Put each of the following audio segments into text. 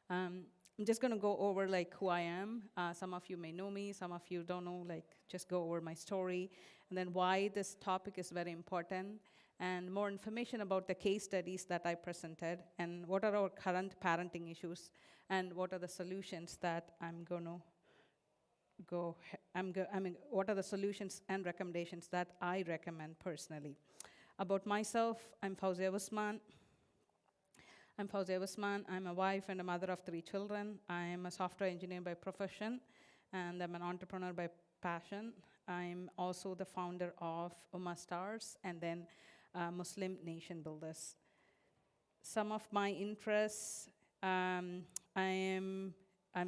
I'm just going to go over like who I am. Some of you may know me, some of you don't know, like just go over my story, and then why this topic is very important, and more information about the case studies that I presented, and what are our current parenting issues, and what are the solutions that I'm going to what are the solutions and recommendations that I recommend personally. About myself, I'm Fouzia Osman. I'm a wife and a mother of 3 children. I'm a software engineer by profession, and I'm an entrepreneur by passion. I'm also the founder of Ummah Stars and then Muslim Nation Builders. Some of my interests, I'm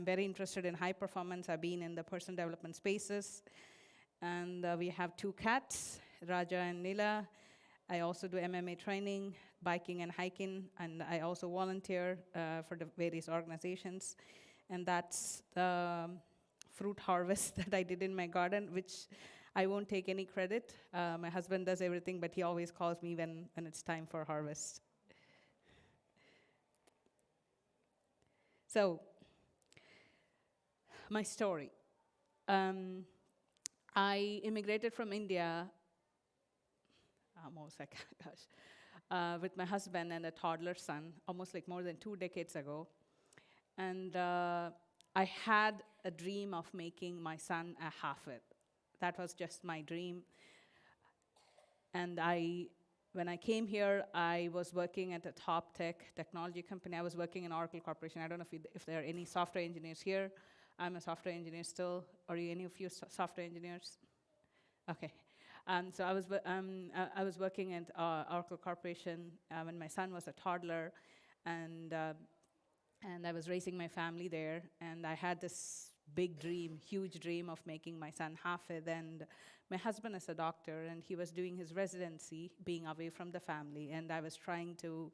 very interested in high performance. I've been in the personal development spaces, and we have 2 cats, Raja and Nila. I also do MMA training, biking and hiking, and I also volunteer for the various organizations. And that's the fruit harvest that I did in my garden, which I won't take any credit. My husband does everything, but he always calls me when it's time for harvest. So, my story. I immigrated from India almost like, gosh, with my husband and a toddler son, almost like more than 2 decades ago. And I had a dream of making my son a Hafid. That was just my dream. And when I came here, I was working at a top technology company. I was working in Oracle Corporation. I don't know if there are any software engineers here. I'm a software engineer still. Are you any of you software engineers? Okay. So I was working at Oracle Corporation when my son was a toddler, and I was raising my family there, and I had this big dream, huge dream of making my son Hafid. And my husband is a doctor, and he was doing his residency, being away from the family, and I was trying to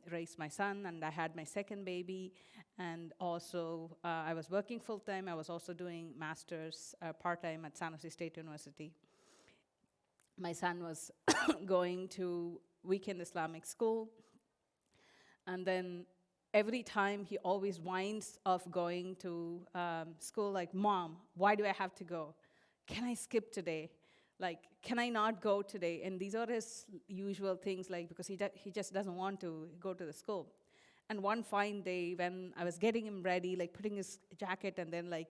raise my son, and I had my second baby, and also I was working full-time. I was also doing master's part-time at San Jose State University. My son was going to weekend Islamic school, and then every time he always whines of going to school, like, Mom, why do I have to go? Can I skip today? Like, can I not go today? And these are his usual things, like, because he just doesn't want to go to the school. And one fine day, when I was getting him ready, like putting his jacket, and then like,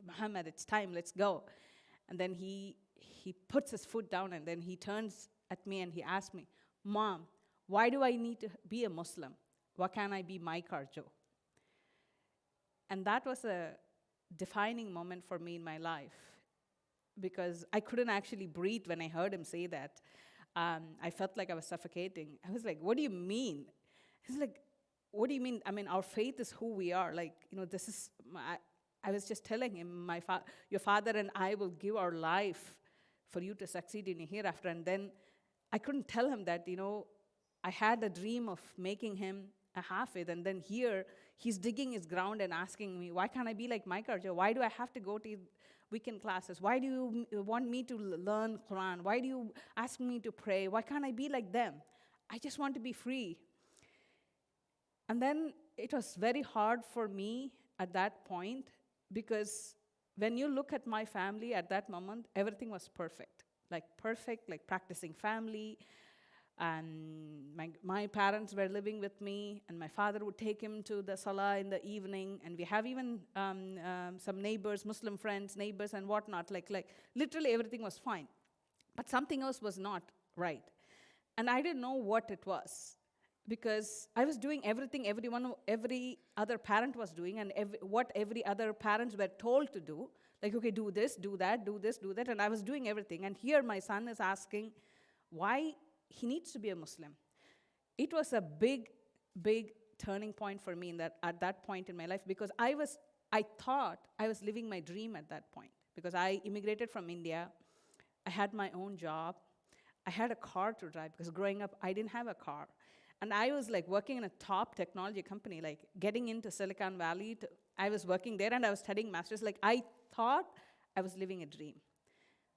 Muhammad, it's time, let's go. And then he puts his foot down, and then he turns at me and he asks me, Mom, why do I need to be a Muslim? Why can't I be my Karjo? And that was a defining moment for me in my life, because I couldn't actually breathe when I heard him say that. I felt like I was suffocating. I was like, what do you mean? He's like, what do you mean? I mean, our faith is who we are. Like, this is, I was just telling him, your father and I will give our life for you to succeed in your hereafter. And then I couldn't tell him that, I had a dream of making him a Hafid, and then here, he's digging his ground and asking me, why can't I be like my Karja? Why do I have to go to weekend classes? Why do you want me to learn Quran? Why do you ask me to pray? Why can't I be like them? I just want to be free. And then it was very hard for me at that point, because when you look at my family at that moment, everything was perfect, like practicing family. And my parents were living with me, and my father would take him to the salah in the evening, and we have even some neighbors, Muslim friends, neighbors and whatnot, like literally everything was fine. But something else was not right. And I didn't know what it was, because I was doing everything every other parent was doing, and what every other parents were told to do. Like, okay, do this, do that, do this, do that, and I was doing everything. And here my son is asking why he needs to be a Muslim. It was a big, big turning point for me at that point in my life, because I thought I was living my dream at that point, because I immigrated from India. I had my own job. I had a car to drive, because growing up, I didn't have a car. And I was like working in a top technology company, like getting into Silicon Valley. I was working there, and I was studying master's. Like, I thought I was living a dream,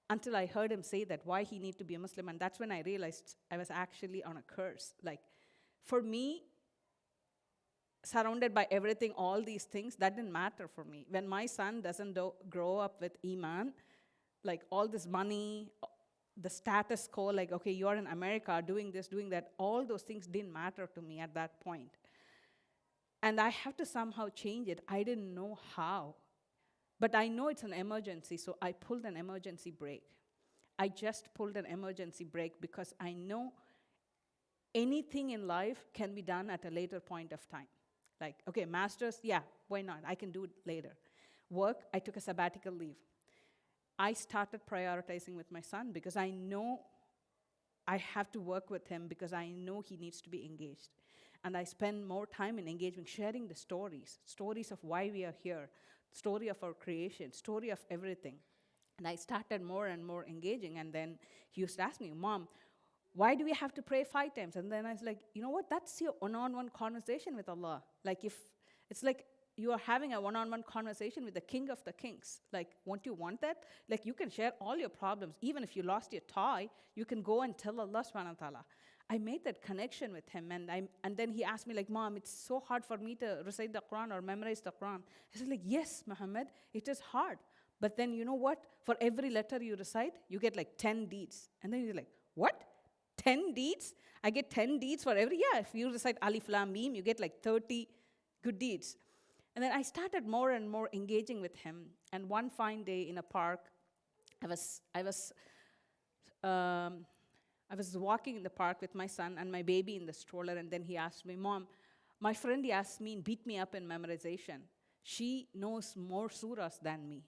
until I heard him say that, why he need to be a Muslim. And that's when I realized I was actually on a curse. Like, for me, surrounded by everything, all these things, that didn't matter for me. When my son doesn't grow up with Iman, like all this money, the status quo, like, okay, you're in America doing this, doing that, all those things didn't matter to me at that point. And I have to somehow change it. I didn't know how. But I know it's an emergency, so I pulled an emergency brake. I just pulled an emergency brake because I know anything in life can be done at a later point of time. Like, okay, masters, yeah, why not? I can do it later. Work, I took a sabbatical leave. I started prioritizing with my son because I know I have to work with him because I know he needs to be engaged. And I spend more time in engagement, sharing the stories of why we are here, story of our creation, story of everything. And I started more and more engaging, and then he used to ask me, Mom, why do we have to pray 5 times? And then I was like, you know what, that's your one-on-one conversation with Allah. Like, if it's like you are having a one-on-one conversation with the King of the Kings. Like, won't you want that? Like, you can share all your problems. Even if you lost your toy, you can go and tell Allah subhanahu wa ta'ala. I made that connection with him, and then he asked me, like, Mom, it's so hard for me to recite the Quran or memorize the Quran. I said, like, yes, Muhammad, it is hard. But then you know what? For every letter you recite, you get like 10 deeds. And then you're like, what? 10 deeds? I get 10 deeds for every, yeah, if you recite Alif Lam Mim, you get like 30 good deeds. And then I started more and more engaging with him. And one fine day in a park, I was walking in the park with my son and my baby in the stroller, and then he asked me, Mom, my friend asked me and beat me up in memorization. She knows more surahs than me.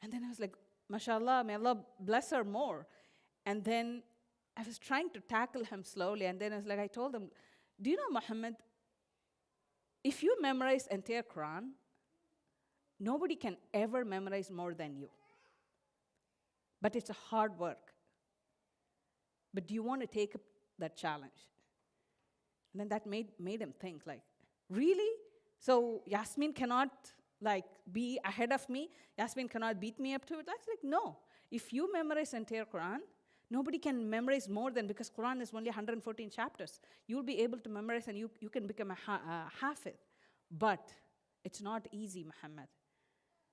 And then I was like, mashallah, may Allah bless her more. And then I was trying to tackle him slowly, and then I told him, do you know, Muhammad, if you memorize entire Quran, nobody can ever memorize more than you. But it's a hard work. But do you want to take up that challenge? And then that made him think, like, really? So Yasmin cannot, like, be ahead of me? Yasmin cannot beat me up to it? I was like, no. If you memorize entire Quran, nobody can memorize more than, because Quran is only 114 chapters. You'll be able to memorize and you can become a hafid. But it's not easy, Muhammad.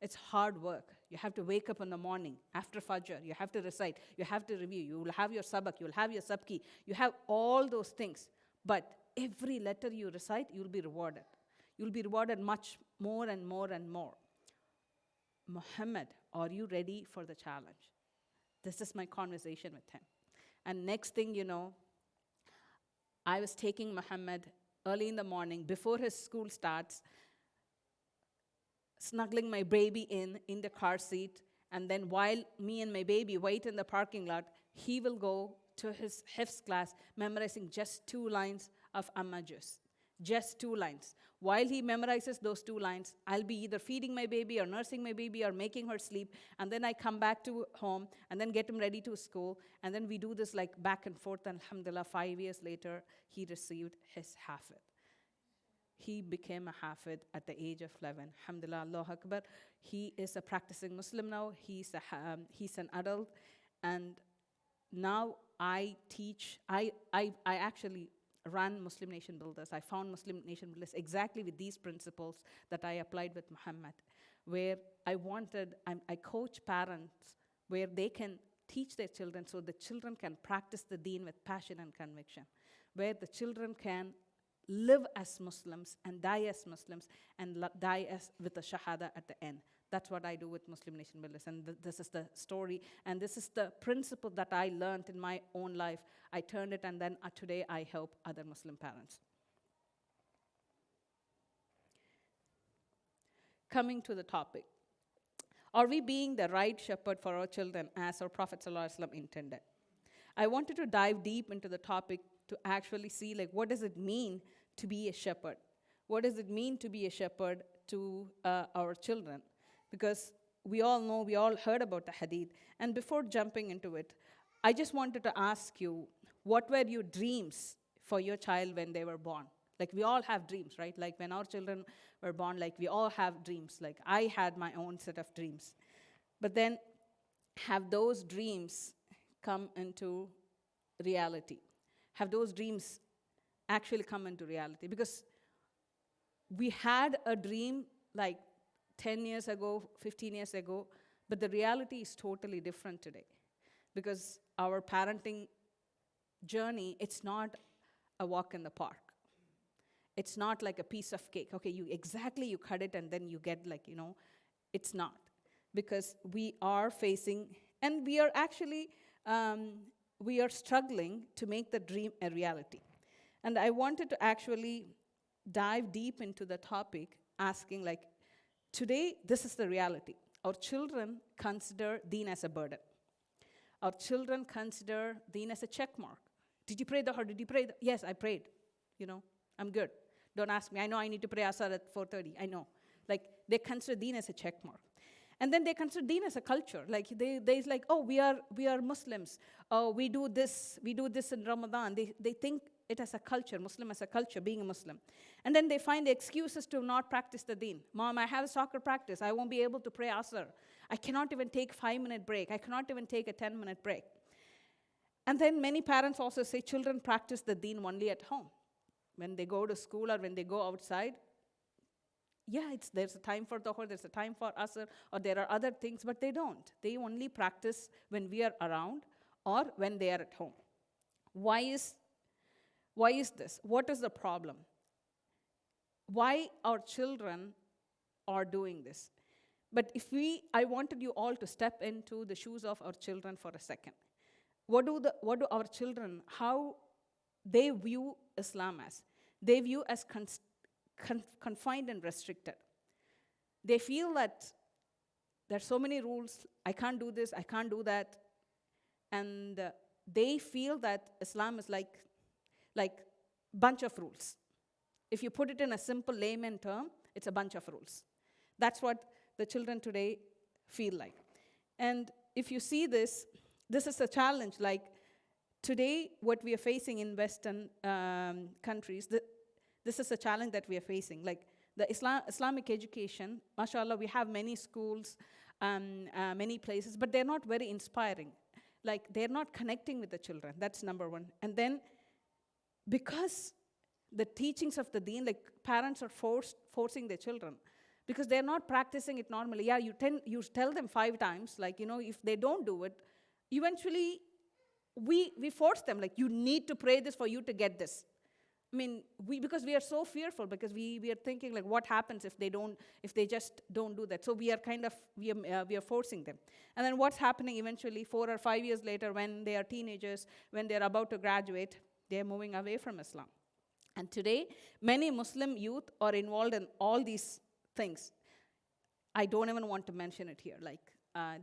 It's hard work. You have to wake up in the morning after Fajr. You have to recite. You have to review. You will have your sabak. You will have your sabki. You have all those things. But every letter you recite, you'll be rewarded. You'll be rewarded much more and more and more. Muhammad, are you ready for the challenge? This is my conversation with him. And next thing you know, I was taking Muhammad early in the morning, before his school starts, snuggling my baby in the car seat, and then while me and my baby wait in the parking lot, he will go to his Hifz class, memorizing just 2 lines of Amma Juz. Just 2 lines. While he memorizes those 2 lines, I'll be either feeding my baby or nursing my baby or making her sleep, and then I come back to home and then get him ready to school, and then we do this like back and forth, and alhamdulillah, 5 years later, he received his hafid. He became a hafid at the age of 11. Alhamdulillah, Allahu Akbar. He is a practicing Muslim now. He's an adult, and now I teach. I actually run Muslim Nation Builders. I found Muslim Nation Builders exactly with these principles that I applied with Muhammad, where I coach parents where they can teach their children so the children can practice the deen with passion and conviction, where the children can live as Muslims and die as Muslims and die with a shahada at the end. That's what I do with Muslim Nation Builders, and this is the story, and this is the principle that I learned in my own life. I turned it, and then today I help other Muslim parents. Coming to the topic, are we being the right shepherd for our children as our Prophet ﷺ intended? I wanted to dive deep into the topic to actually see, like, what does it mean to be a shepherd? What does it mean to be a shepherd to our children? Because we all know, we all heard about the hadith. And before jumping into it, I just wanted to ask you, what were your dreams for your child when they were born? Like, we all have dreams, right? Like, when our children were born, like, we all have dreams. Like, I had my own set of dreams. But then, have those dreams come into reality? Have those dreams actually come into reality? Because We had a dream like 10 years ago, 15 years ago, but the reality is totally different today. Because our parenting journey, it's not a walk in the park. It's not like a piece of cake. Okay, you cut it and then you get like, it's not. Because we are facing, and we are actually, we are struggling to make the dream a reality. And I wanted to actually dive deep into the topic, asking like, today, this is the reality. Our children consider Deen as a burden. Our children consider Deen as a check mark. Did you pray the Did you pray Yes, I prayed. I'm good. Don't ask me. I know I need to pray Asar at 4:30. I know. Like, they consider Deen as a check mark. And then they consider Deen as a culture. Like, they's like, oh, we are Muslims. Oh, we do this in Ramadan. They think it as a culture, Muslim as a culture, being a Muslim. And then they find the excuses to not practice the Deen. Mom, I have a soccer practice. I won't be able to pray Asr. I cannot even take a 5-minute break. I cannot even take a 10-minute break. And then many parents also say children practice the Deen only at home. When they go to school or when they go outside, there's a time for Dhuhr, there's a time for Asr, or there are other things, but they don't. They only practice when we are around or when they are at home. Why is this? What is the problem? Why our children are doing this? But I wanted you all to step into the shoes of our children for a second. What do our children, how they view Islam as? They view as confined and restricted. They feel that there's so many rules, I can't do this, I can't do that. And they feel that Islam is like bunch of rules. If you put it in a simple layman term, it's a bunch of rules. That's what the children today feel like. And if you see this is a challenge. Like, today, what we are facing in Western countries, this is a challenge that we are facing. Like, the Islamic education, mashallah, we have many schools, many places, but they're not very inspiring. Like, they're not connecting with the children. That's number one. And then, because the teachings of the Deen, like, parents are forcing their children, because they're not practicing it normally. Yeah, you tell them 5 times, like, if they don't do it, eventually we force them, like, you need to pray this for you to get this. I mean, because we are so fearful, because we are thinking, like, what happens if they just don't do that? So we are we are forcing them. And then what's happening eventually, 4 or 5 years later, when they are teenagers, when they're about to graduate, they're moving away from Islam. And today, many Muslim youth are involved in all these things. I don't even want to mention it here. Like,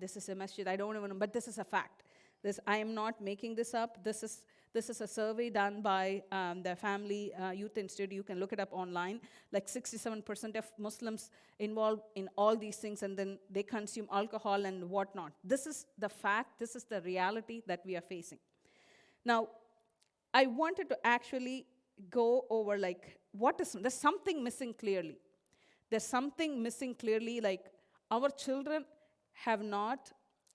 this is a masjid, but this is a fact. I am not making this up. This is a survey done by the Family Youth Institute. You can look it up online. Like, 67% of Muslims involved in all these things, and then they consume alcohol and whatnot. This is the fact. This is the reality that we are facing. Now, I wanted to actually go over, like, there's something missing clearly. There's something missing clearly, like, our children have not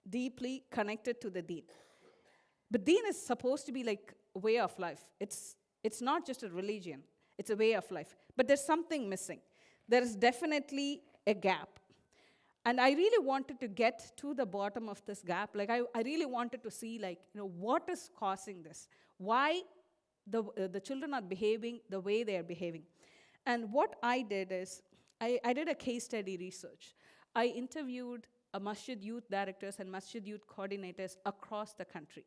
deeply connected to the Deen. But Deen is supposed to be like a way of life. It's not just a religion. It's a way of life. But there's something missing. There is definitely a gap. And I really wanted to get to the bottom of this gap. Like, I really wanted to see, like, what is causing this? Why the children are behaving the way they are behaving? And what I did is, I did a case study research. I interviewed masjid youth directors and masjid youth coordinators across the country.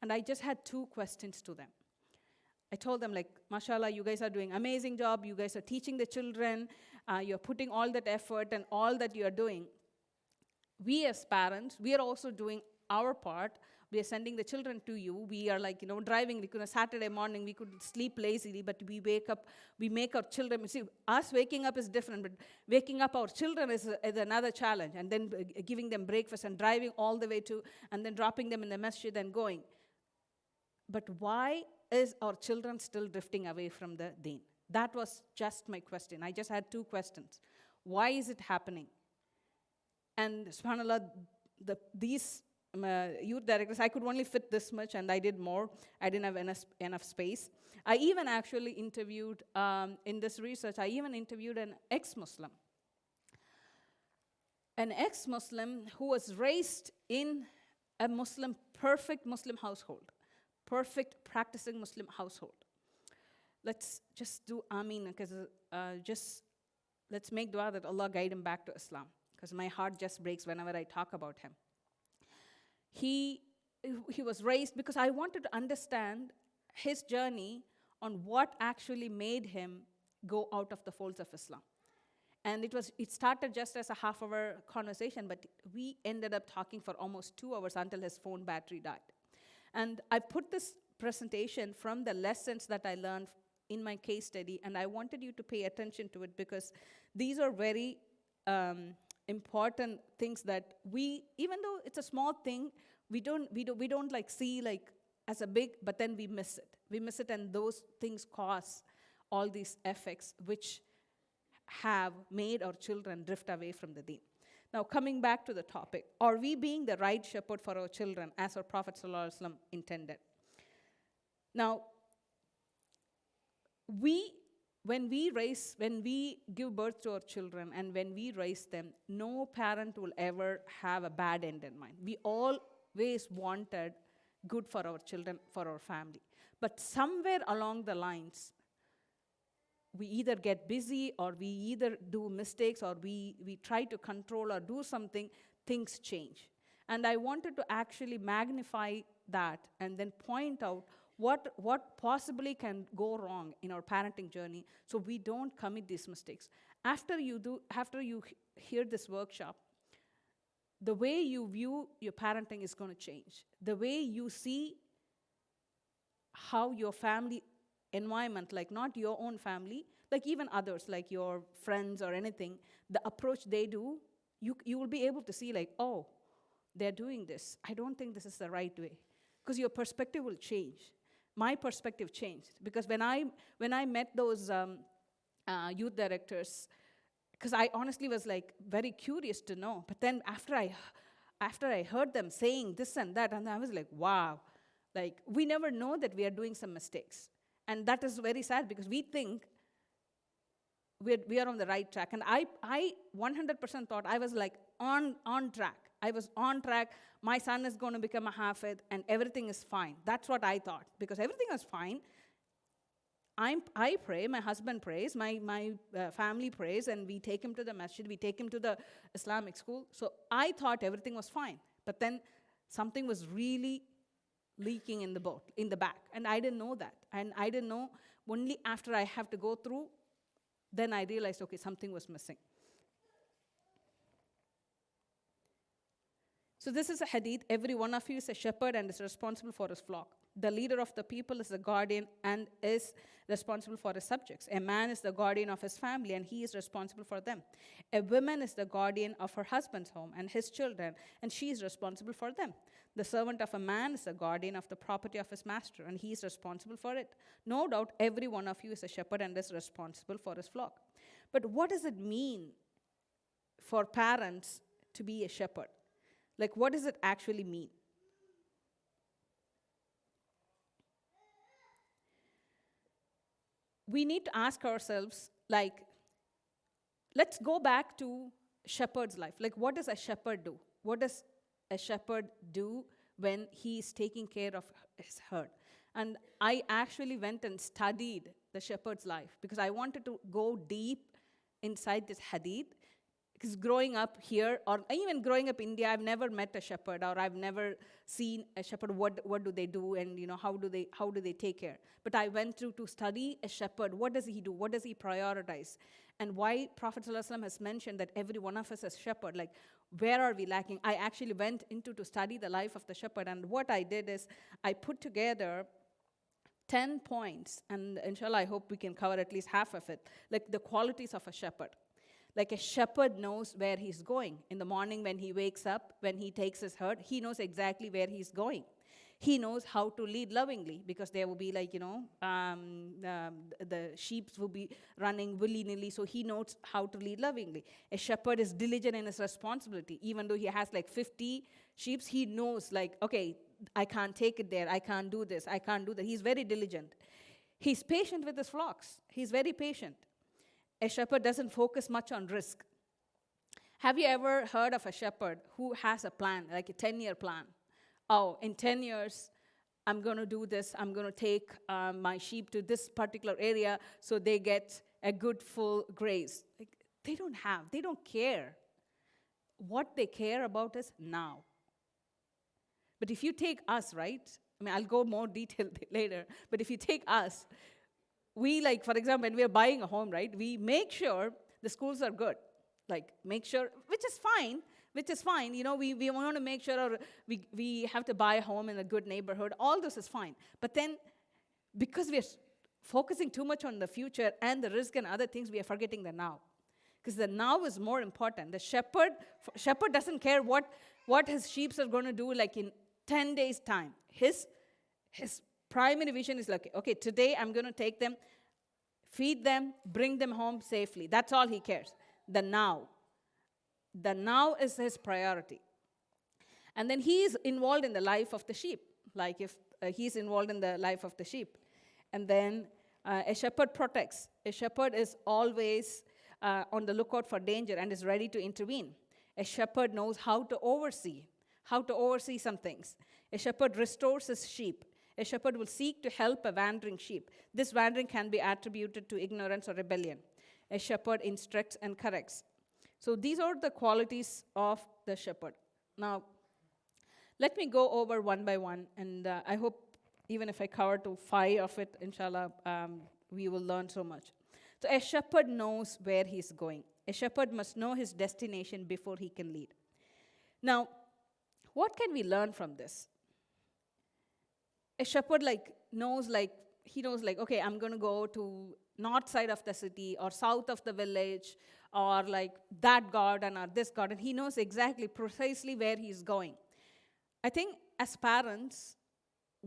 And I just had 2 questions to them. I told them, like, mashallah, you guys are doing amazing job. You guys are teaching the children. You're putting all that effort and all that you're doing. We as parents, we are also doing our part. We are sending the children to you. We are, like, driving. On a Saturday morning, we could sleep lazily, but we wake up, we make our children. See, us waking up is different, but waking up our children is another challenge. And then giving them breakfast and driving all the way to, and then dropping them in the masjid and going. But why is our children still drifting away from the Deen? That was just my question. I just had 2 questions. Why is it happening? And subhanAllah, these youth directors, I could only fit this much, and I did more. I didn't have enough space. I even actually interviewed, in this research, I even interviewed an ex-Muslim. An ex-Muslim who was raised in a perfect Muslim household, perfect practicing Muslim household. Let's just do Ameen, because let's make dua that Allah guide him back to Islam, because my heart just breaks whenever I talk about him. He was raised because I wanted to understand his journey on what actually made him go out of the folds of Islam. And it started just as a half-hour conversation, but we ended up talking for almost 2 hours until his phone battery died. And I put this presentation from the lessons that I learned in my case study, and I wanted you to pay attention to it, because these are very important things that even though it's a small thing, we don't like see like as a big, but then we miss it. We miss it, and those things cause all these effects which have made our children drift away from the deen. Now, coming back to the topic, are we being the right shepherd for our children as our Prophet ﷺ intended? Now, when we give birth to our children and when we raise them, no parent will ever have a bad end in mind. We always wanted good for our children, for our family. But somewhere along the lines, we either get busy, or we either do mistakes, or we try to control or do something, things change. And I wanted to actually magnify that and then point out what possibly can go wrong in our parenting journey so we don't commit these mistakes. After you hear this workshop, the way you view your parenting is going to change. The way you see how your family environment, like not your own family, like even others, like your friends or anything, the approach they do, you will be able to see like, oh, they're doing this. I don't think this is the right way. Because your perspective will change. My perspective changed. Because when I met those youth directors, because I honestly was like very curious to know. But then after I heard them saying this and that, and I was like, wow. Like, we never know that we are doing some mistakes. And that is very sad, because we think we are on the right track. And I 100% thought I was like on track. I was on track. My son is going to become a hafid, and everything is fine. That's what I thought, because everything was fine. I pray, my husband prays, my family prays, and we take him to the masjid, we take him to the Islamic school. So I thought everything was fine. But then something was really leaking in the back. And I didn't know that. And I didn't know, only after I have to go through, then I realized, okay, something was missing. So this is a hadith. Every one of you is a shepherd and is responsible for his flock. The leader of the people is the guardian and is responsible for his subjects. A man is the guardian of his family, and he is responsible for them. A woman is the guardian of her husband's home and his children, and she is responsible for them. The servant of a man is the guardian of the property of his master, and he is responsible for it. No doubt every one of you is a shepherd and is responsible for his flock. But what does it mean for parents to be a shepherd? Like, what does it actually mean? We need to ask ourselves, like, let's go back to shepherd's life. Like, what does a shepherd do? What does a shepherd do when he is taking care of his herd? And I actually went and studied the shepherd's life because I wanted to go deep inside this hadith. Because growing up here, or even growing up in India, I've never met a shepherd, or I've never seen a shepherd. What do they do, and how do they take care? But I went through to study a shepherd. What does he do? What does he prioritize? And why Prophet ﷺ has mentioned that every one of us is shepherd. Like, where are we lacking? I actually went into to study the life of the shepherd, and what I did is I put together 10 points, and inshallah, I hope we can cover at least half of it, like the qualities of a shepherd. Like, a shepherd knows where he's going. In the morning when he wakes up, when he takes his herd, he knows exactly where he's going. He knows how to lead lovingly, because there will be like, the sheep will be running willy-nilly, so he knows how to lead lovingly. A shepherd is diligent in his responsibility. Even though he has like 50 sheep, he knows like, okay, I can't take it there, I can't do this, I can't do that. He's very diligent. He's patient with his flocks. He's very patient. A shepherd doesn't focus much on risk. Have you ever heard of a shepherd who has a plan, like a 10-year plan? Oh, in 10 years, I'm going to do this. I'm going to take my sheep to this particular area so they get a good full graze. Like, they don't care. What they care about is now. But if you take us, right? I mean, I'll go more detailed later. But if you take us, we, like, for example, when we are buying a home, right? We make sure the schools are good. Like, make sure, which is fine. We want to make sure we have to buy a home in a good neighborhood. All this is fine. But then, because we are focusing too much on the future and the risk and other things, we are forgetting the now. Because the now is more important. The shepherd doesn't care what his sheep are going to do like in 10 days' time. His primary vision is like, okay, today I'm going to take them, feed them, bring them home safely. That's all he cares. The now. The now is his priority. And then he is involved in the life of the sheep. Like if he's involved in the life of the sheep. And then a shepherd protects. A shepherd is always on the lookout for danger and is ready to intervene. A shepherd knows how to oversee some things. A shepherd restores his sheep. A shepherd will seek to help a wandering sheep. This wandering can be attributed to ignorance or rebellion. A shepherd instructs and corrects. So these are the qualities of the shepherd. Now, let me go over one by one, and I hope even if I cover to 5 of it, inshallah, we will learn so much. So a shepherd knows where he's going. A shepherd must know his destination before he can lead. Now, what can we learn from this? A shepherd knows, okay, I'm going to go to north side of the city or south of the village or like that garden or this garden. He knows exactly, precisely where he's going. I think as parents,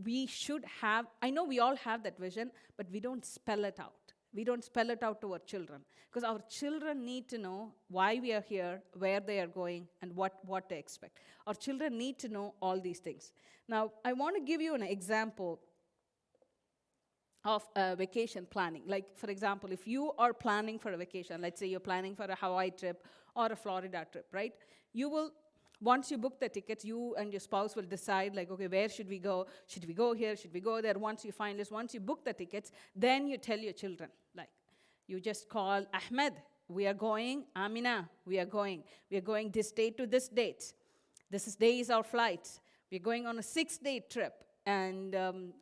we should have, I know we all have that vision, but we don't spell it out. We don't spell it out to our children, because our children need to know why we are here, where they are going, and what they expect. Our children need to know all these things. Now, I want to give you an example of vacation planning. Like, for example, if you are planning for a vacation, let's say you're planning for a Hawaii trip or a Florida trip, right? You will, once you book the tickets, you and your spouse will decide, like, okay, where should we go? Should we go here? Should we go there? Once you find this, once you book the tickets, then you tell your children, like, you just call Ahmed, we are going. Amina, we are going. We are going this date to this date. Day is our flight. We're going on a 6-day trip. And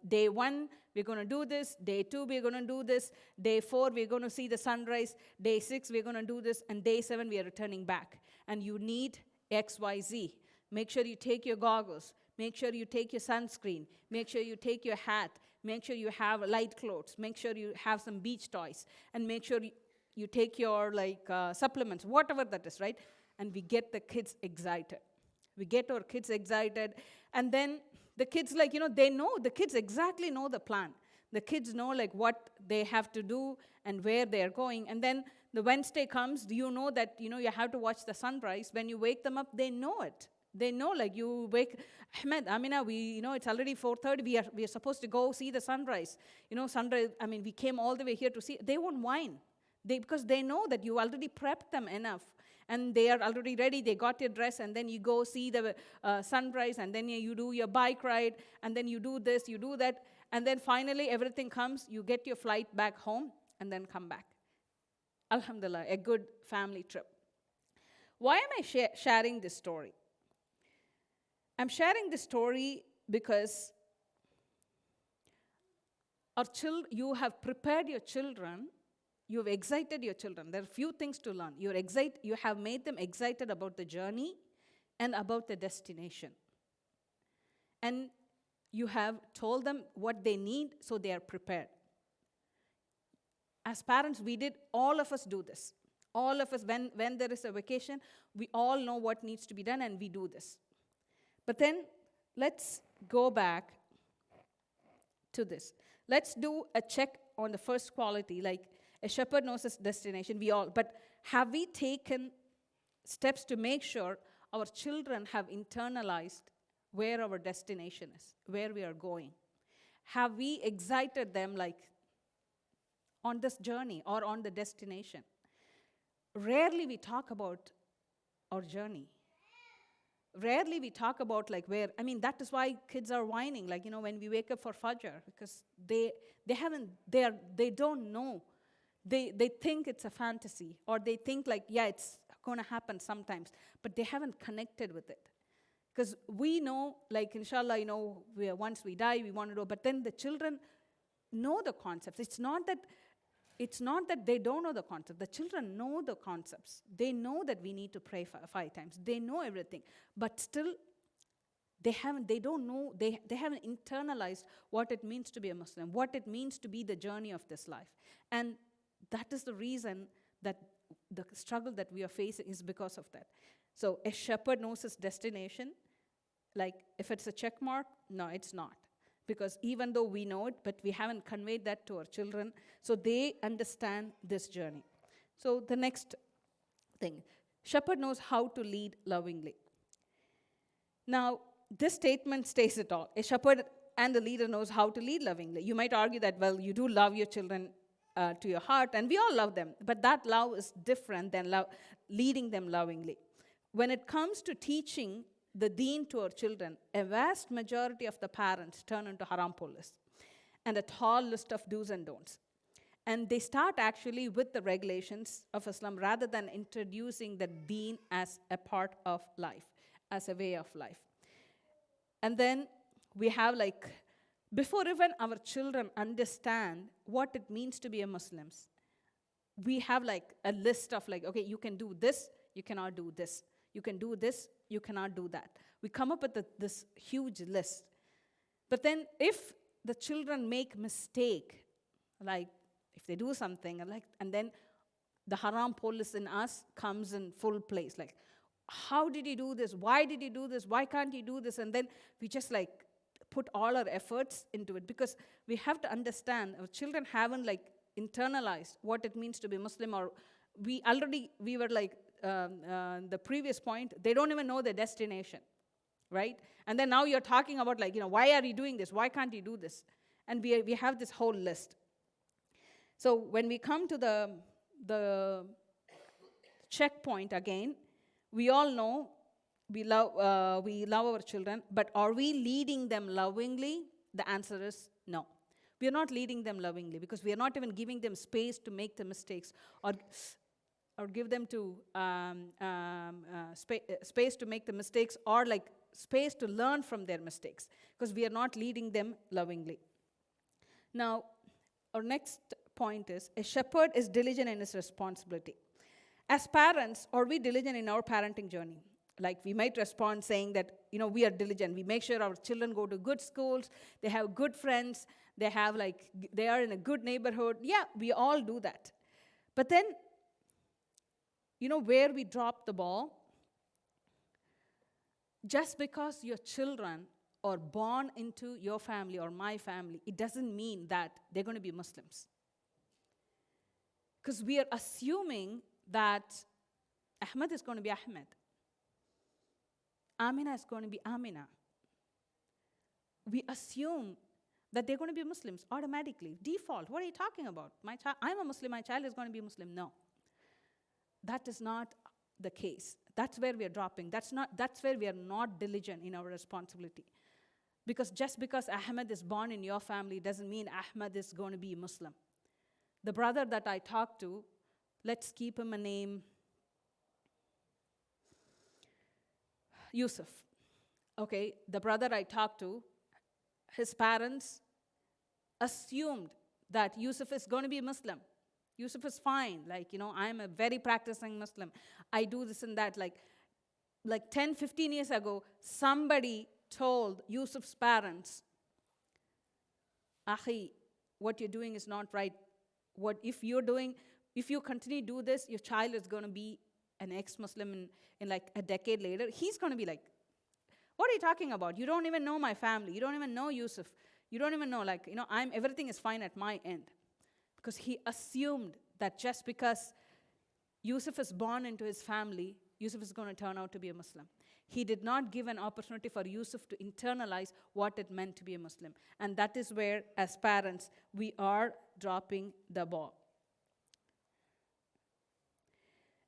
day 1, we're going to do this. Day 2, we're going to do this. Day 4, we're going to see the sunrise. Day 6, we're going to do this. And day 7, we are returning back. And you need XYZ. Make sure you take your goggles. Make sure you take your sunscreen. Make sure you take your hat. Make sure you have light clothes. Make sure you have some beach toys. And make sure you take your supplements, whatever that is, right? And we get the kids excited. We get our kids excited. And then the kids, they know, the kids exactly know the plan. The kids know, what they have to do and where they are going. And then the Wednesday comes, you know that, you have to watch the sunrise. When you wake them up, they know it. They know, you wake, Ahmed, Amina, it's already 4:30. We are supposed to go see the sunrise. Sunrise, we came all the way here to see. They won't whine. Because they know that you already prepped them enough. And they are already ready. They got your dress, and then you go see the sunrise, and then you do your bike ride, and then you do this, you do that. And then finally, everything comes. You get your flight back home, and then come back. Alhamdulillah, a good family trip. Why am I sharing this story? I'm sharing this story because you have prepared your children. You have excited your children. There are few things to learn. You have made them excited about the journey and about the destination. And you have told them what they need so they are prepared. As parents, all of us do this. All of us, when there is a vacation, we all know what needs to be done, and we do this. But then, let's go back to this. Let's do a check on the first quality, like a shepherd knows his destination, we all, but have we taken steps to make sure our children have internalized where our destination is, where we are going? Have we excited them like on this journey or on the destination? Rarely we talk about our journey. Rarely we talk about like where, I mean, that is why kids are whining, like, when we wake up for Fajr, because they don't know. They think it's a fantasy, or they think like, yeah, it's going to happen sometimes, but they haven't connected with it. Because we know, like, inshallah, once we die, we want to know, but then the children know the concepts. It's not that they don't know the concept. The children know the concepts. They know that we need to pray 5 times. They know everything. But still, they haven't internalized what it means to be a Muslim, what it means to be the journey of this life. And that is the reason that the struggle that we are facing is because of that. So a shepherd knows his destination. Like, if it's a check mark, no, it's not. Because even though we know it, but we haven't conveyed that to our children, so they understand this journey. So the next thing, shepherd knows how to lead lovingly. Now, this statement states it all. A shepherd and the leader knows how to lead lovingly. You might argue that, well, you do love your children to your heart, and we all love them, but that love is different than leading them lovingly. When it comes to teaching the deen to our children, a vast majority of the parents turn into haram police and a tall list of do's and don'ts. And they start actually with the regulations of Islam rather than introducing the deen as a part of life, as a way of life. And then we have like, before even our children understand what it means to be a Muslim, we have like a list of like, okay, you can do this, you cannot do this. You can do this, you cannot do that. We come up with this huge list. But then if the children make mistake, like if they do something, and then the haram police in us comes in full place. Like, how did you do this? Why did you do this? Why can't you do this? And then we just like put all our efforts into it, because we have to understand our children haven't like internalized what it means to be Muslim, or we were like, the previous point, they don't even know their destination, right? And then now you're talking about like, why are you doing this? Why can't you do this? And we have this whole list. So when we come to the checkpoint again, we all know we love our children, but are we leading them lovingly? The answer is no. We are not leading them lovingly, because we are not even giving them space to make the mistakes, or give them to space to make the mistakes, or like space to learn from their mistakes, because we are not leading them lovingly. Now, our next point is, a shepherd is diligent in his responsibility. As parents, are we diligent in our parenting journey? Like, we might respond saying that, we are diligent. We make sure our children go to good schools, they have good friends, they are in a good neighborhood. Yeah, we all do that. But then, where we drop the ball, just because your children are born into your family or my family, it doesn't mean that they're going to be Muslims. Because we are assuming that Ahmed is going to be Ahmed. Amina is going to be Amina. We assume that they're going to be Muslims automatically, default. What are you talking about? I'm a Muslim, my child is going to be Muslim. No. That is not the case. That's where we are dropping. That's where we are not diligent in our responsibility. Because just because Ahmed is born in your family doesn't mean Ahmed is going to be Muslim. The brother that I talked to, let's keep him a name, Yusuf. Okay, the brother I talked to, his parents assumed that Yusuf is going to be Muslim. Yusuf is fine. Like, I'm a very practicing Muslim. I do this and that. Like 10, 15 years ago, somebody told Yusuf's parents, Akhi, what you're doing is not right. If you continue to do this, your child is going to be an ex-Muslim in like a decade later. He's going to be like, what are you talking about? You don't even know my family. You don't even know Yusuf. You don't even know, like, everything is fine at my end. Because he assumed that just because Yusuf is born into his family, Yusuf is going to turn out to be a Muslim. He did not give an opportunity for Yusuf to internalize what it meant to be a Muslim. And that is where, as parents, we are dropping the ball.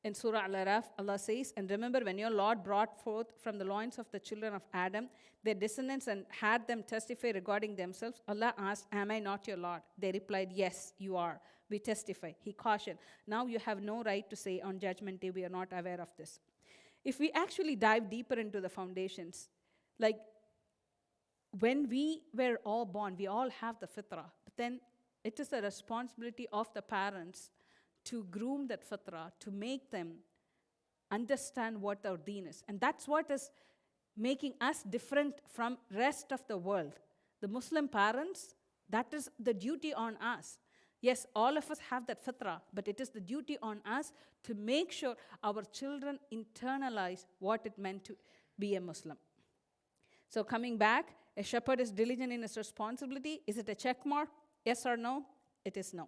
In Surah Al-Araf, Allah says, and remember when your Lord brought forth from the loins of the children of Adam their descendants and had them testify regarding themselves, Allah asked, am I not your Lord? They replied, yes, you are. We testify. He cautioned, now you have no right to say on Judgment Day we are not aware of this. If we actually dive deeper into the foundations, like when we were all born, we all have the fitrah, but then it is the responsibility of the parents to groom that fitrah, to make them understand what our deen is. And that's what is making us different from rest of the world. The Muslim parents, that is the duty on us. Yes, all of us have that fitrah, but it is the duty on us to make sure our children internalize what it meant to be a Muslim. So coming back, a shepherd is diligent in his responsibility. Is it a check mark? Yes or no? It is no.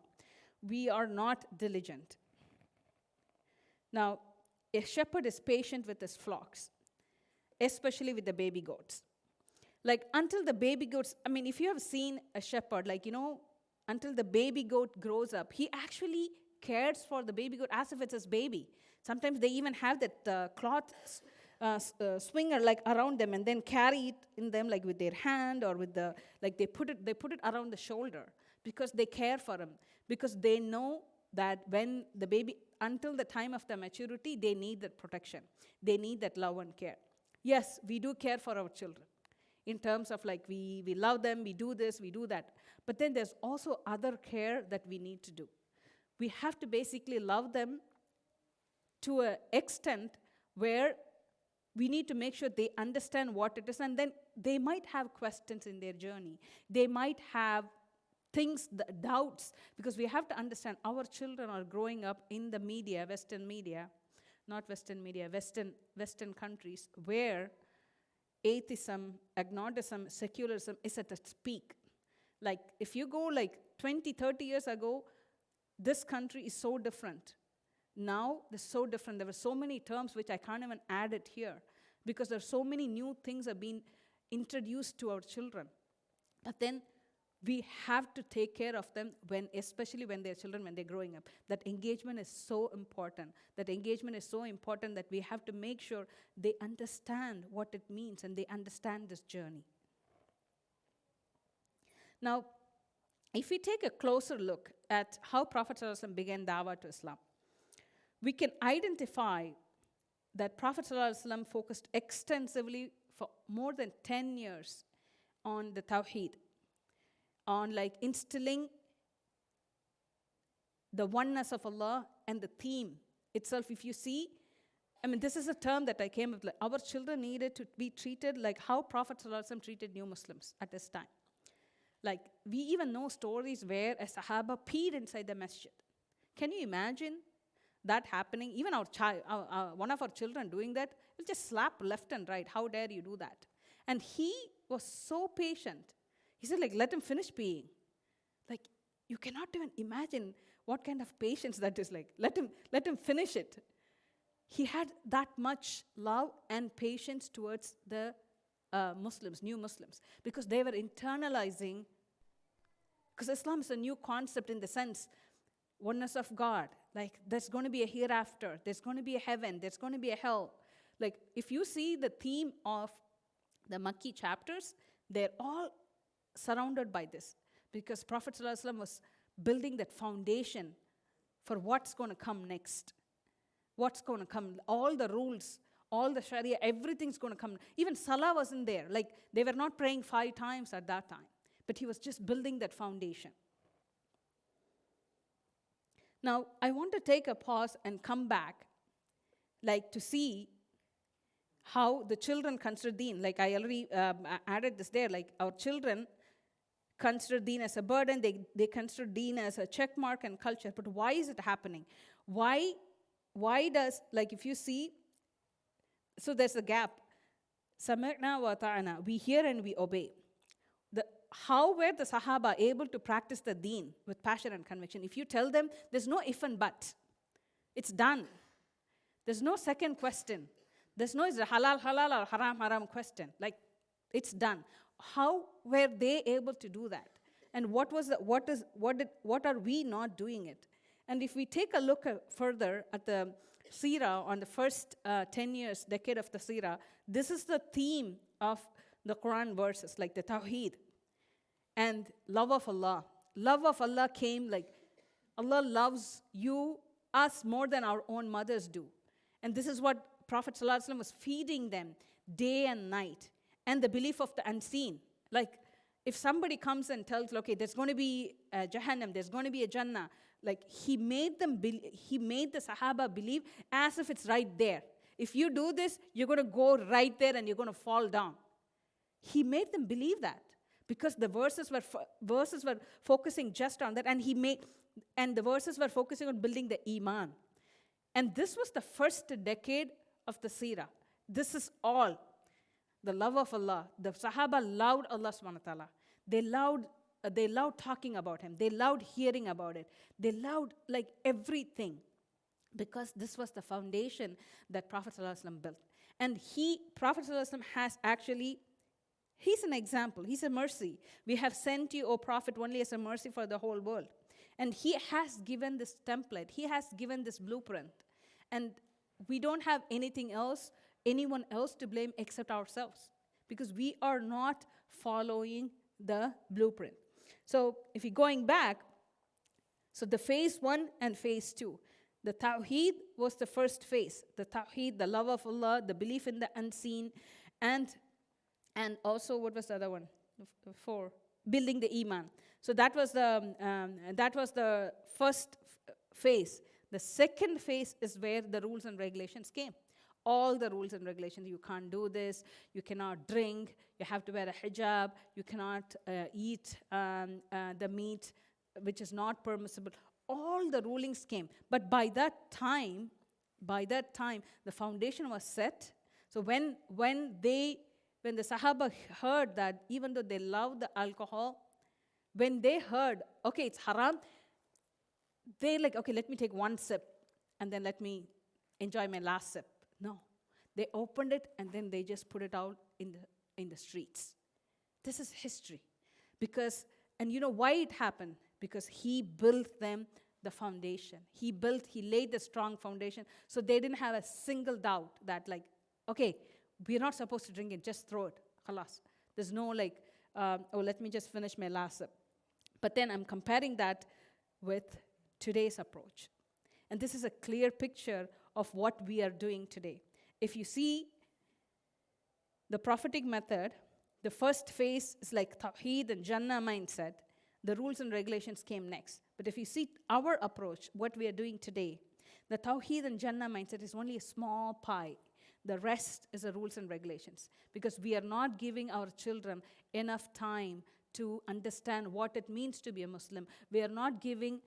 We are not diligent. Now, a shepherd is patient with his flocks, especially with the baby goats. Like until the baby goats, if you have seen a shepherd, until the baby goat grows up, he actually cares for the baby goat as if it's his baby. Sometimes they even have that cloth swinger around them and then carry it in them with their hand or with they put it around the shoulder because they care for him. Because they know that when the baby, until the time of the maturity, they need that protection. They need that love and care. Yes, we do care for our children in terms of we love them, we do this, we do that. But then there's also other care that we need to do. We have to basically love them to an extent where we need to make sure they understand what it is. And then they might have questions in their journey. They might have things, doubts, because we have to understand our children are growing up in the media, Western media, not Western media, Western countries, where atheism, agnosticism, secularism is at its peak. If you go 20, 30 years ago, this country is so different. Now, it's so different. There were so many terms which I can't even add it here because there are so many new things have been introduced to our children. But then we have to take care of them especially when they're children, when they're growing up. That engagement is so important. That engagement is so important that we have to make sure they understand what it means and they understand this journey. Now, if we take a closer look at how Prophet ﷺ began dawah to Islam, we can identify that Prophet ﷺ focused extensively for more than 10 years on the Tawheed, on instilling the oneness of Allah and the theme itself. If you see, this is a term that I came up with. Our children needed to be treated like how Prophet ﷺ treated new Muslims at this time. We even know stories where a Sahaba peed inside the masjid. Can you imagine that happening? Even our child, one of our children doing that, will just slap left and right. How dare you do that? And he was so patient. He said, let him finish peeing. You cannot even imagine what kind of patience that is like. Let him finish it. He had that much love and patience towards the Muslims, new Muslims, because they were internalizing, because Islam is a new concept in the sense, oneness of God. There's going to be a hereafter. There's going to be a heaven. There's going to be a hell. If you see the theme of the Makki chapters, they're all surrounded by this, because Prophet ﷺ was building that foundation for what's going to come next. What's going to come, all the rules, all the Sharia, everything's going to come. Even Salah wasn't there. They were not praying 5 times at that time, but he was just building that foundation. Now, I want to take a pause and come back, to see how the children consider deen. I already added this there. Our children consider deen as a burden. They consider deen as a check mark and culture. But why is it happening? Why does, if you see, so there's a gap. Sami'na wa ta'ana. We hear and we obey. how were the Sahaba able to practice the deen with passion and conviction? If you tell them, there's no if and but. It's done. There's no second question. There's no is it halal, halal or haram, haram question. Like, it's done. How were they able to do that? And what are we not doing it? And if we take a look further at the Seerah on the first 10 years, decade of the Seerah, this is the theme of the Quran verses, like the Tawheed and love of Allah. Love of Allah came like Allah loves us more than our own mothers do. And this is what Prophet ﷺ was feeding them day and night. And the belief of the unseen. Like, if somebody comes and tells, okay, there's going to be a Jahannam, there's going to be a Jannah, like, he made the Sahaba believe as if it's right there. If you do this, you're going to go right there and you're going to fall down. He made them believe that because the verses were focusing just on that, and the verses were focusing on building the Iman. And this was the first decade of the Seerah. This is all. The love of Allah. The Sahaba loved Allah subhanahu wa ta'ala. They loved talking about Him. They loved hearing about it. They loved like everything because this was the foundation that Prophet ﷺ built. And Prophet ﷺ has actually, he's an example. He's a mercy. We have sent you, O Prophet, only as a mercy for the whole world. And he has given this template. He has given this blueprint. And we don't have anyone else to blame except ourselves because we are not following the blueprint. So if you're going back, so the phase 1 and phase 2, the Tawheed was the first phase. The Tawheed, the love of Allah, the belief in the unseen, and also what was the other one? 4, building the Iman. So that was the first phase. The second phase is where the rules and regulations came. All the rules and regulations. You can't do this. You cannot drink. You have to wear a hijab. You cannot eat the meat, which is not permissible. All the rulings came. But by that time, the foundation was set. So when the Sahaba heard that, even though they loved the alcohol, when they heard, okay, it's haram, they like, okay, let me take one sip, and then let me enjoy my last sip. No. They opened it, and then they just put it out in the streets. This is history. And you know why it happened? Because he built them the foundation. He laid the strong foundation, so they didn't have a single doubt that like, okay, we're not supposed to drink it, just throw it. Khalas. There's no like, let me just finish my last sip. But then I'm comparing that with today's approach. And this is a clear picture of what we are doing today. If you see the prophetic method, the first phase is like Tawheed and Jannah mindset. The rules and regulations came next. But if you see our approach, what we are doing today, the Tawheed and Jannah mindset is only a small pie. The rest is the rules and regulations. Because we are not giving our children enough time to understand what it means to be a Muslim. We are not giving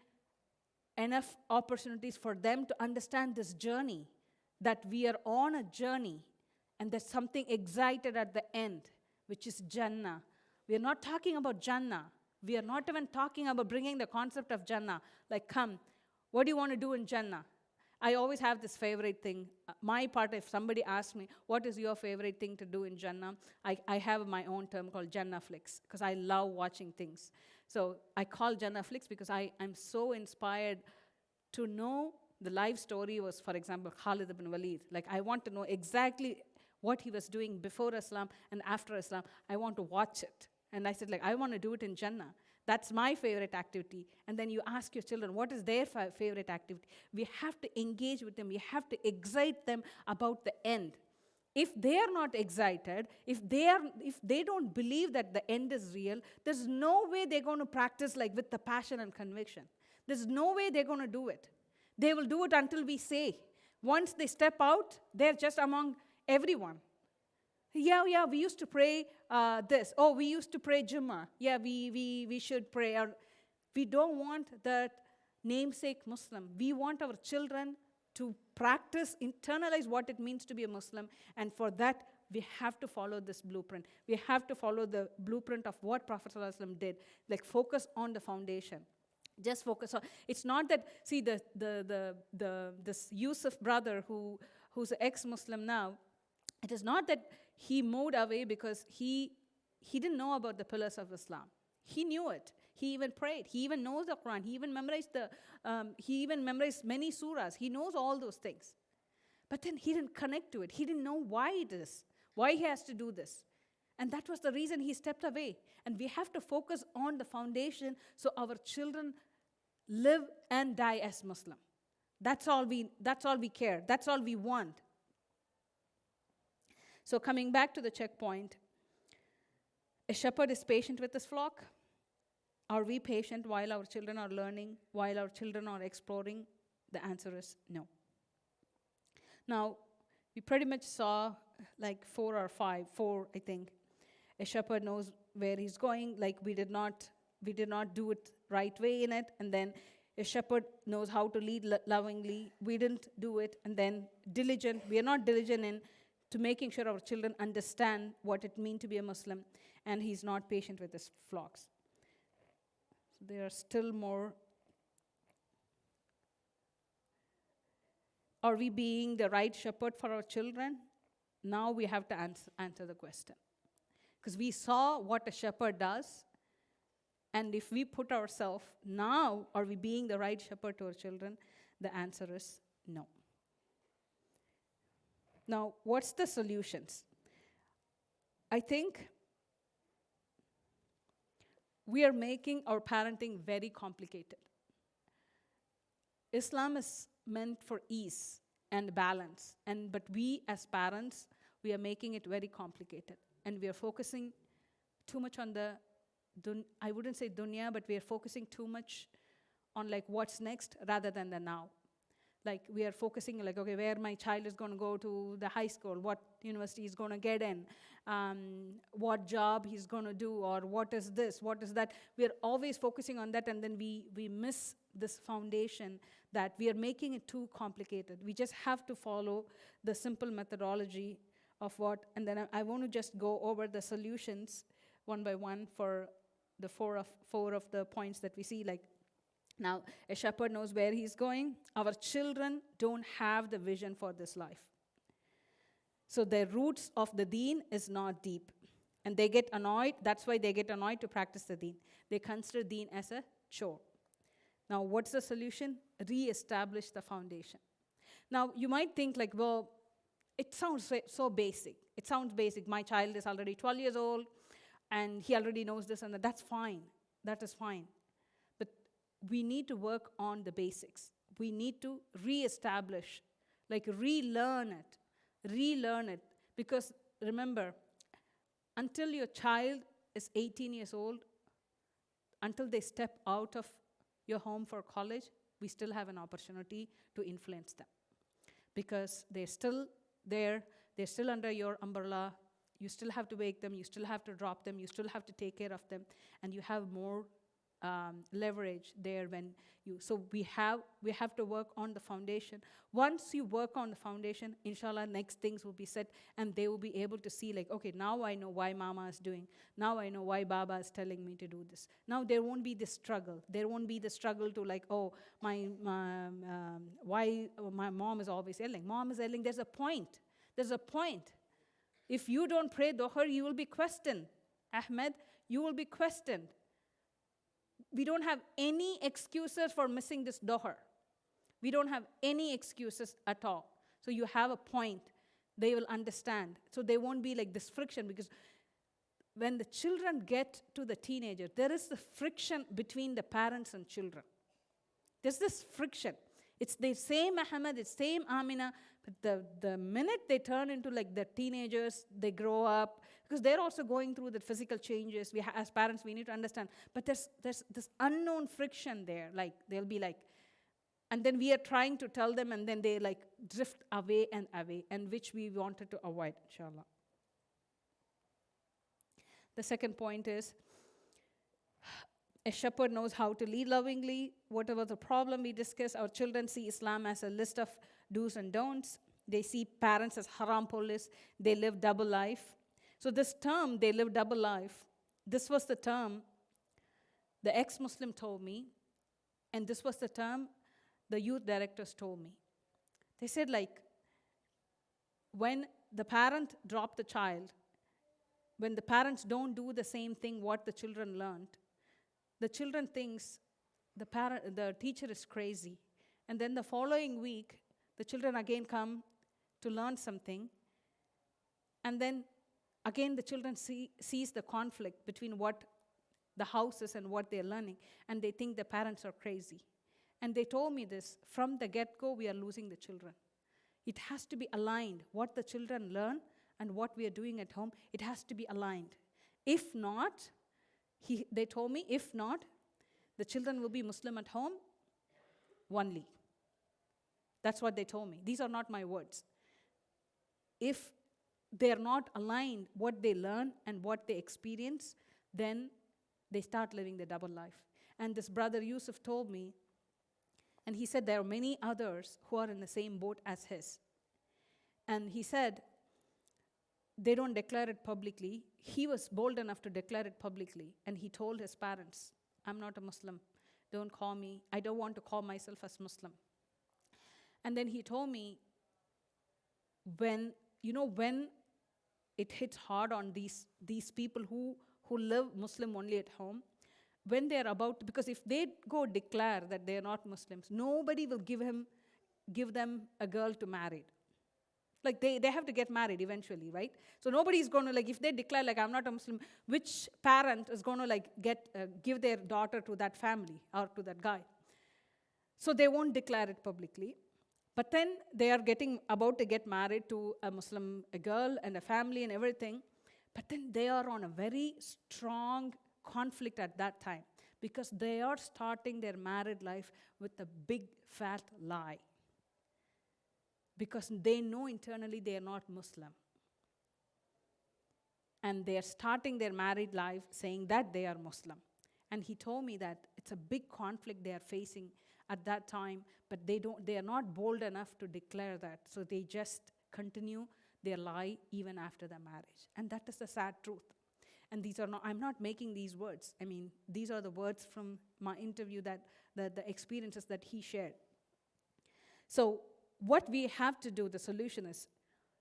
enough opportunities for them to understand this journey, that we are on a journey and there's something excited at the end, which is Jannah. We are not talking about Jannah. We are not even talking about bringing the concept of Jannah. Like, come, what do you want to do in Jannah? I always have this favorite thing. My part, if somebody asks me, what is your favorite thing to do in Jannah? I have my own term called Jannah flicks because I love watching things. So I call Jannah flicks because I'm so inspired to know the life story was, for example, Khalid ibn Walid. Like, I want to know exactly what he was doing before Islam and after Islam. I want to watch it. And I said, like, I want to do it in Jannah. That's my favorite activity. And then you ask your children, what is their favorite activity? We have to engage with them. We have to excite them about the end. If they are not excited, if they don't believe that the end is real, there's no way they're going to practice like with the passion and conviction. There's no way they're going to do it. They will do it until we say. Once they step out, they're just among everyone. Yeah, we used to pray this. Oh, we used to pray Jummah. Yeah, we should pray. Or we don't want that namesake Muslim. We want our children to practice, internalize what it means to be a Muslim. And for that, we have to follow this blueprint. We have to follow the blueprint of what Prophet ﷺ did. Like, focus on the foundation. Just focus on. It's not that, see, this Yusuf brother who's an ex-Muslim now, it is not that he moved away because he didn't know about the pillars of Islam. He knew it. He even prayed. He even knows the Quran. He even memorized many surahs. He knows all those things. But then he didn't connect to it. He didn't know why it is, why he has to do this. And that was the reason he stepped away. And we have to focus on the foundation so our children live and die as Muslim. That's all we care. That's all we want. So coming back to the checkpoint, a shepherd is patient with his flock. Are we patient while our children are learning, while our children are exploring? The answer is no. Now, we pretty much saw like four, I think. A shepherd knows where he's going. Like, we did not do it right way in it. And then a shepherd knows how to lead lovingly. We didn't do it. And then diligent. We are not diligent in to making sure our children understand what it means to be a Muslim. And he's not patient with his flocks. So there are still more. Are we being the right shepherd for our children? Now we have to answer the question. Because we saw what a shepherd does. And if we put ourselves, now, are we being the right shepherd to our children? The answer is no. Now, what's the solutions? I think we are making our parenting very complicated. Islam is meant for ease and balance. But we as parents, we are making it very complicated. And we are focusing too much on I wouldn't say dunya, but we are focusing too much on like what's next rather than the now. Like, we are focusing like, okay, where my child is going to go to the high school, what university he's going to get in, what job he's going to do, or what is this, what is that. We are always focusing on that, and then we miss this foundation that we are making it too complicated. We just have to follow the simple methodology of what, and then I want to just go over the solutions one by one for the four of the points that we see. Like, now, a shepherd knows where he's going. Our children don't have the vision for this life. So the roots of the deen is not deep. And they get annoyed. That's why they get annoyed to practice the deen. They consider deen as a chore. Now, what's the solution? Re-establish the foundation. Now, you might think like, well, it sounds so basic. It sounds basic. My child is already 12 years old, and he already knows this and that. That's fine. That is fine. But we need to work on the basics. We need to re-establish, like relearn it. Because remember, until your child is 18 years old, until they step out of your home for college, we still have an opportunity to influence them. Because they're still there, they're still under your umbrella. You still have to wake them, you still have to drop them, you still have to take care of them, and you have more leverage there when you. So we have to work on the foundation. Once you work on the foundation, inshallah, next things will be set, and they will be able to see like, okay, now I know why mama is doing. Now I know why baba is telling me to do this. Now there won't be this struggle. There won't be the struggle to like, oh, why my mom is always yelling. Mom is yelling. There's a point. There's a point. If you don't pray Dhuhr, you will be questioned. Ahmed, you will be questioned. We don't have any excuses for missing this Dhuhr. We don't have any excuses at all. So you have a point. They will understand. So there won't be like this friction, because when the children get to the teenager, there is the friction between the parents and children. There's this friction. It's the same Ahmed, it's the same Amina, but the minute they turn into like the teenagers, they grow up, because they're also going through the physical changes. As parents, we need to understand. But there's this unknown friction there. Like, they'll be like, and then we are trying to tell them, and then they like drift away, and which we wanted to avoid, inshallah. The second point is, a shepherd knows how to lead lovingly. Whatever the problem we discuss, our children see Islam as a list of do's and don'ts. They see parents as haram police. They live double life. So this term, they live double life, this was the term the ex-Muslim told me, and this was the term the youth directors told me. They said, like, when the parent dropped the child, when the parents don't do the same thing what the children learned, the children thinks the teacher is crazy. And then the following week, the children again come to learn something. And then again, the children sees the conflict between what the house is and what they're learning. And they think the parents are crazy. And they told me this, from the get-go, we are losing the children. It has to be aligned. What the children learn and what we are doing at home, it has to be aligned. If not, they told me, if not, the children will be Muslim at home only. That's what they told me. These are not my words. If they're not aligned, what they learn and what they experience, then they start living the double life. And this brother Yusuf told me, and he said there are many others who are in the same boat as his. And he said, they don't declare it publicly. He was bold enough to declare it publicly. And he told his parents, I'm not a Muslim. Don't call me. I don't want to call myself as Muslim. And then he told me, when it hits hard on these people who live Muslim only at home, when they're about to, because if they go declare that they're not Muslims, nobody will give them a girl to marry. Like they have to get married eventually, right? So nobody's going to, like, if they declare, like, I'm not a Muslim, which parent is going to, like, give their daughter to that family or to that guy? So they won't declare it publicly. But then they are about to get married to a girl and a family and everything. But then they are on a very strong conflict at that time because they are starting their married life with a big fat lie. Because they know internally they are not Muslim. And they are starting their married life saying that they are Muslim. And he told me that it's a big conflict they are facing at that time, but they are not bold enough to declare that. So they just continue their lie even after the marriage. And that is the sad truth. And I'm not making these words. I mean, these are the words from my interview, that the experiences that he shared. So what we have to do, the solution is,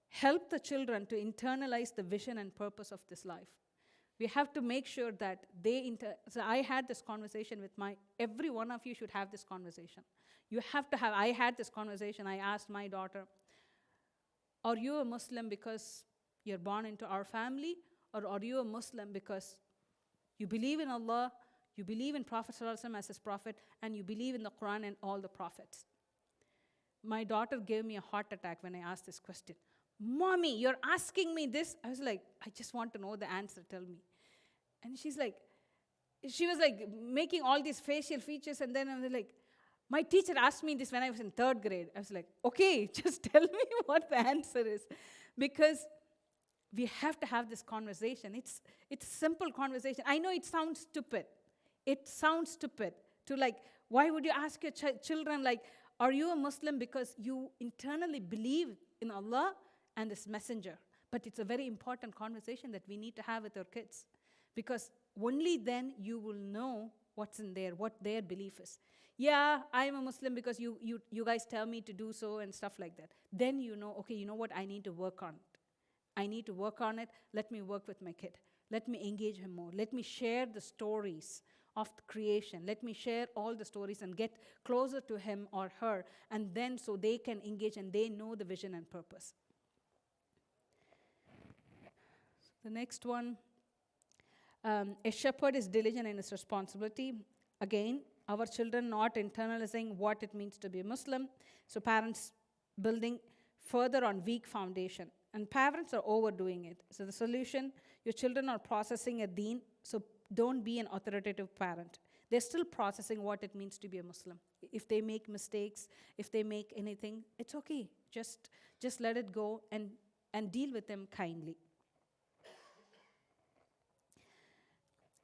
help the children to internalize the vision and purpose of this life. We have to make sure that so I had this conversation with every one of you should have this conversation. I had this conversation. I asked my daughter, are you a Muslim because you're born into our family? Or are you a Muslim because you believe in Allah, you believe in Prophet ﷺ as his prophet, and you believe in the Quran and all the prophets? My daughter gave me a heart attack when I asked this question. Mommy, you're asking me this? I was like, I just want to know the answer, tell me. And she was like making all these facial features, and then I was like, my teacher asked me this when I was in 3rd grade. I was like, okay, just tell me what the answer is. Because we have to have this conversation. It's a simple conversation. I know it sounds stupid. It sounds stupid to, like, why would you ask your children, like, are you a Muslim because you internally believe in Allah and His messenger? But it's a very important conversation that we need to have with our kids. Because only then you will know what's in there, what their belief is. Yeah, I'm a Muslim because you guys tell me to do so and stuff like that. Then you know, okay, you know what, I need to work on it. I need to work on it. Let me work with my kid. Let me engage him more. Let me share the stories of the creation. Let me share all the stories and get closer to him or her, and then so they can engage and they know the vision and purpose. The next one, a shepherd is diligent in his responsibility. Again, our children not internalizing what it means to be a Muslim. So parents building further on weak foundation. And parents are overdoing it. So the solution, your children are processing a deen, so don't be an authoritative parent. They're still processing what it means to be a Muslim. If they make mistakes, if they make anything, it's okay. Just let it go and deal with them kindly.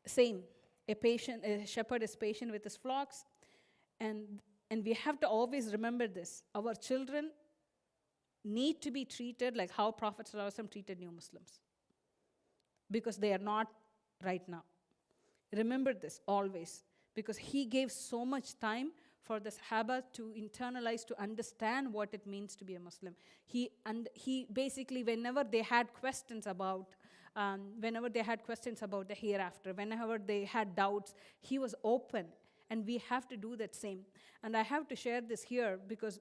Same, a shepherd is patient with his flocks, and we have to always remember this. Our children, need to be treated like how Prophet ﷺ treated new Muslims, because they are not right now. Remember this always, because he gave so much time for the Sahaba to internalize, to understand what it means to be a Muslim. He basically, whenever they had questions about the hereafter, whenever they had doubts, he was open. And we have to do that same. And I have to share this here because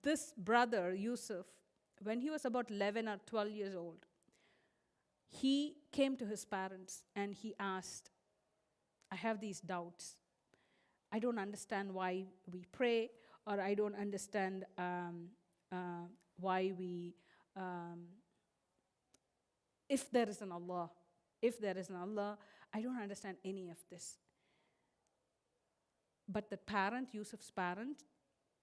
this brother, Yusuf, when he was about 11 or 12 years old, he came to his parents and he asked, I have these doubts. I don't understand why we pray, or I don't understand why we, if there is an Allah, I don't understand any of this. But the parent, Yusuf's parent,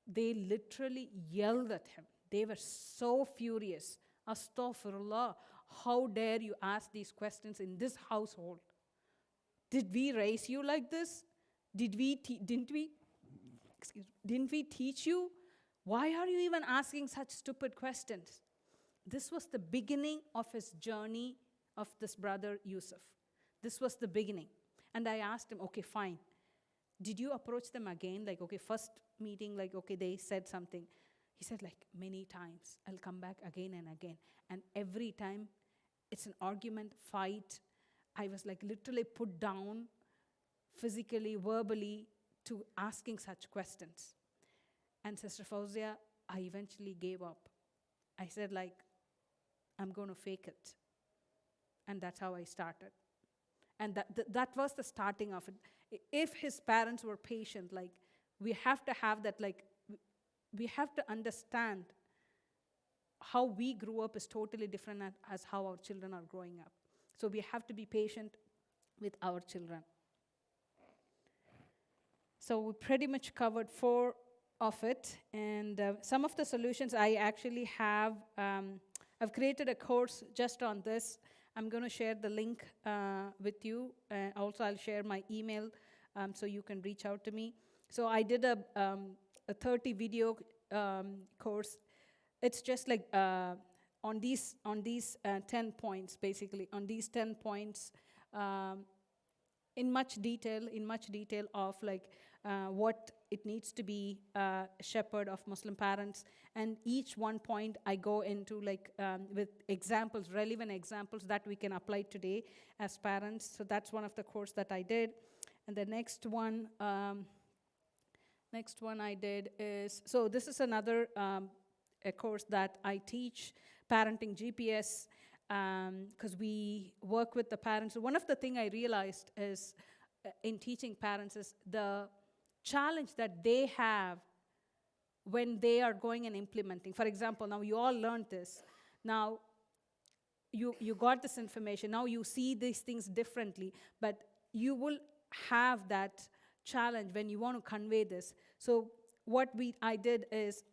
they literally yelled at him. They were so furious. Astaghfirullah, how dare you ask these questions in this household? Did we raise you like this? Didn't we teach you? Why are you even asking such stupid questions? This was the beginning of his journey of this brother Yusuf. This was the beginning. And I asked him, okay, fine. Did you approach them again? Like, okay, first meeting, like, okay, they said something. He said, like, many times. I'll come back again and again. And every time, it's an argument, fight. I was like literally put down physically, verbally, to asking such questions. And Sister Fouzia, I eventually gave up. I said, like, I'm going to fake it. And that's how I started. And that was the starting of it. If his parents were patient, like, we have to have that, like, we have to understand how we grew up is totally different as how our children are growing up. So we have to be patient with our children. So we pretty much covered 4 of it. And some of the solutions I actually have, I've created a course just on this. I'm going to share the link with you. Also, I'll share my email so you can reach out to me. So I did a 30 video course. It's just like on these 10 points, basically, on these 10 points, in much detail of like what it needs to be a shepherd of Muslim parents. And each one point I go into like with examples, relevant examples that we can apply today as parents. So that's one of the course that I did. And the next one I did is, so this is another a course that I teach, Parenting GPS, because we work with the parents. So one of the things I realized is in teaching parents is the challenge that they have when they are going and implementing. For example, now you all learned this. Now you got this information. Now you see these things differently, but you will have that challenge when you want to convey this. So what I did is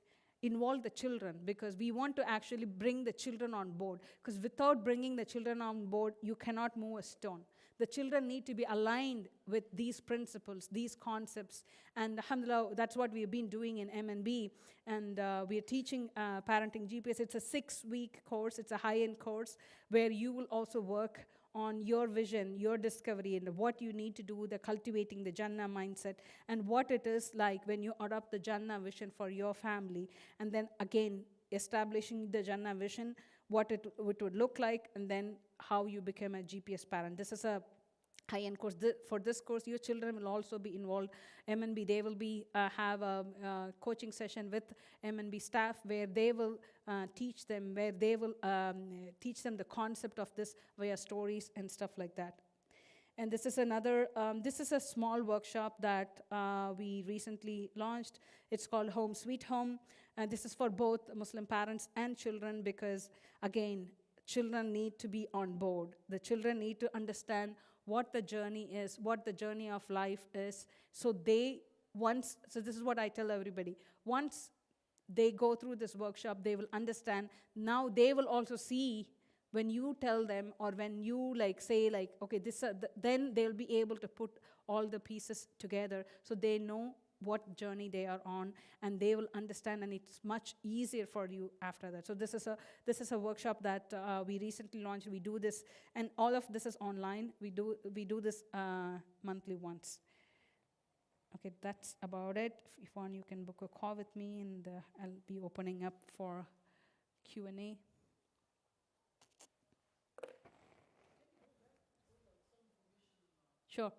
involve the children, because we want to actually bring the children on board, because without bringing the children on board, you cannot move a stone. The children need to be aligned with these principles, these concepts, and alhamdulillah, that's what we've been doing in MNB, and we are teaching Parenting GPS. It's a 6-week course. It's a high-end course where you will also work on your vision, your discovery, and what you need to do, the cultivating the Jannah mindset, and what it is like when you adopt the Jannah vision for your family, and then again, establishing the Jannah vision, what it would look like, and then how you become a GPS parent. This is a high-end course. For this course, your children will also be involved. MNB, they will be have a coaching session with MNB staff where they will teach them, teach them the concept of this via stories and stuff like that. And this is another, this is a small workshop that we recently launched. It's called Home Sweet Home. And this is for both Muslim parents and children, because again, children need to be on board. The children need to understand what the journey is, what the journey of life is. So so this is what I tell everybody. Once they go through this workshop, they will understand. Now they will also see when you tell them, or when you like say like, okay, then they'll be able to put all the pieces together, so they know what journey they are on, and they will understand, and it's much easier for you after that. So this is a workshop that we recently launched. We do this, and all of this is online. We do this monthly once. Okay, that's about it. If one, you can book a call with me, and I'll be opening up for Q&A. Sure.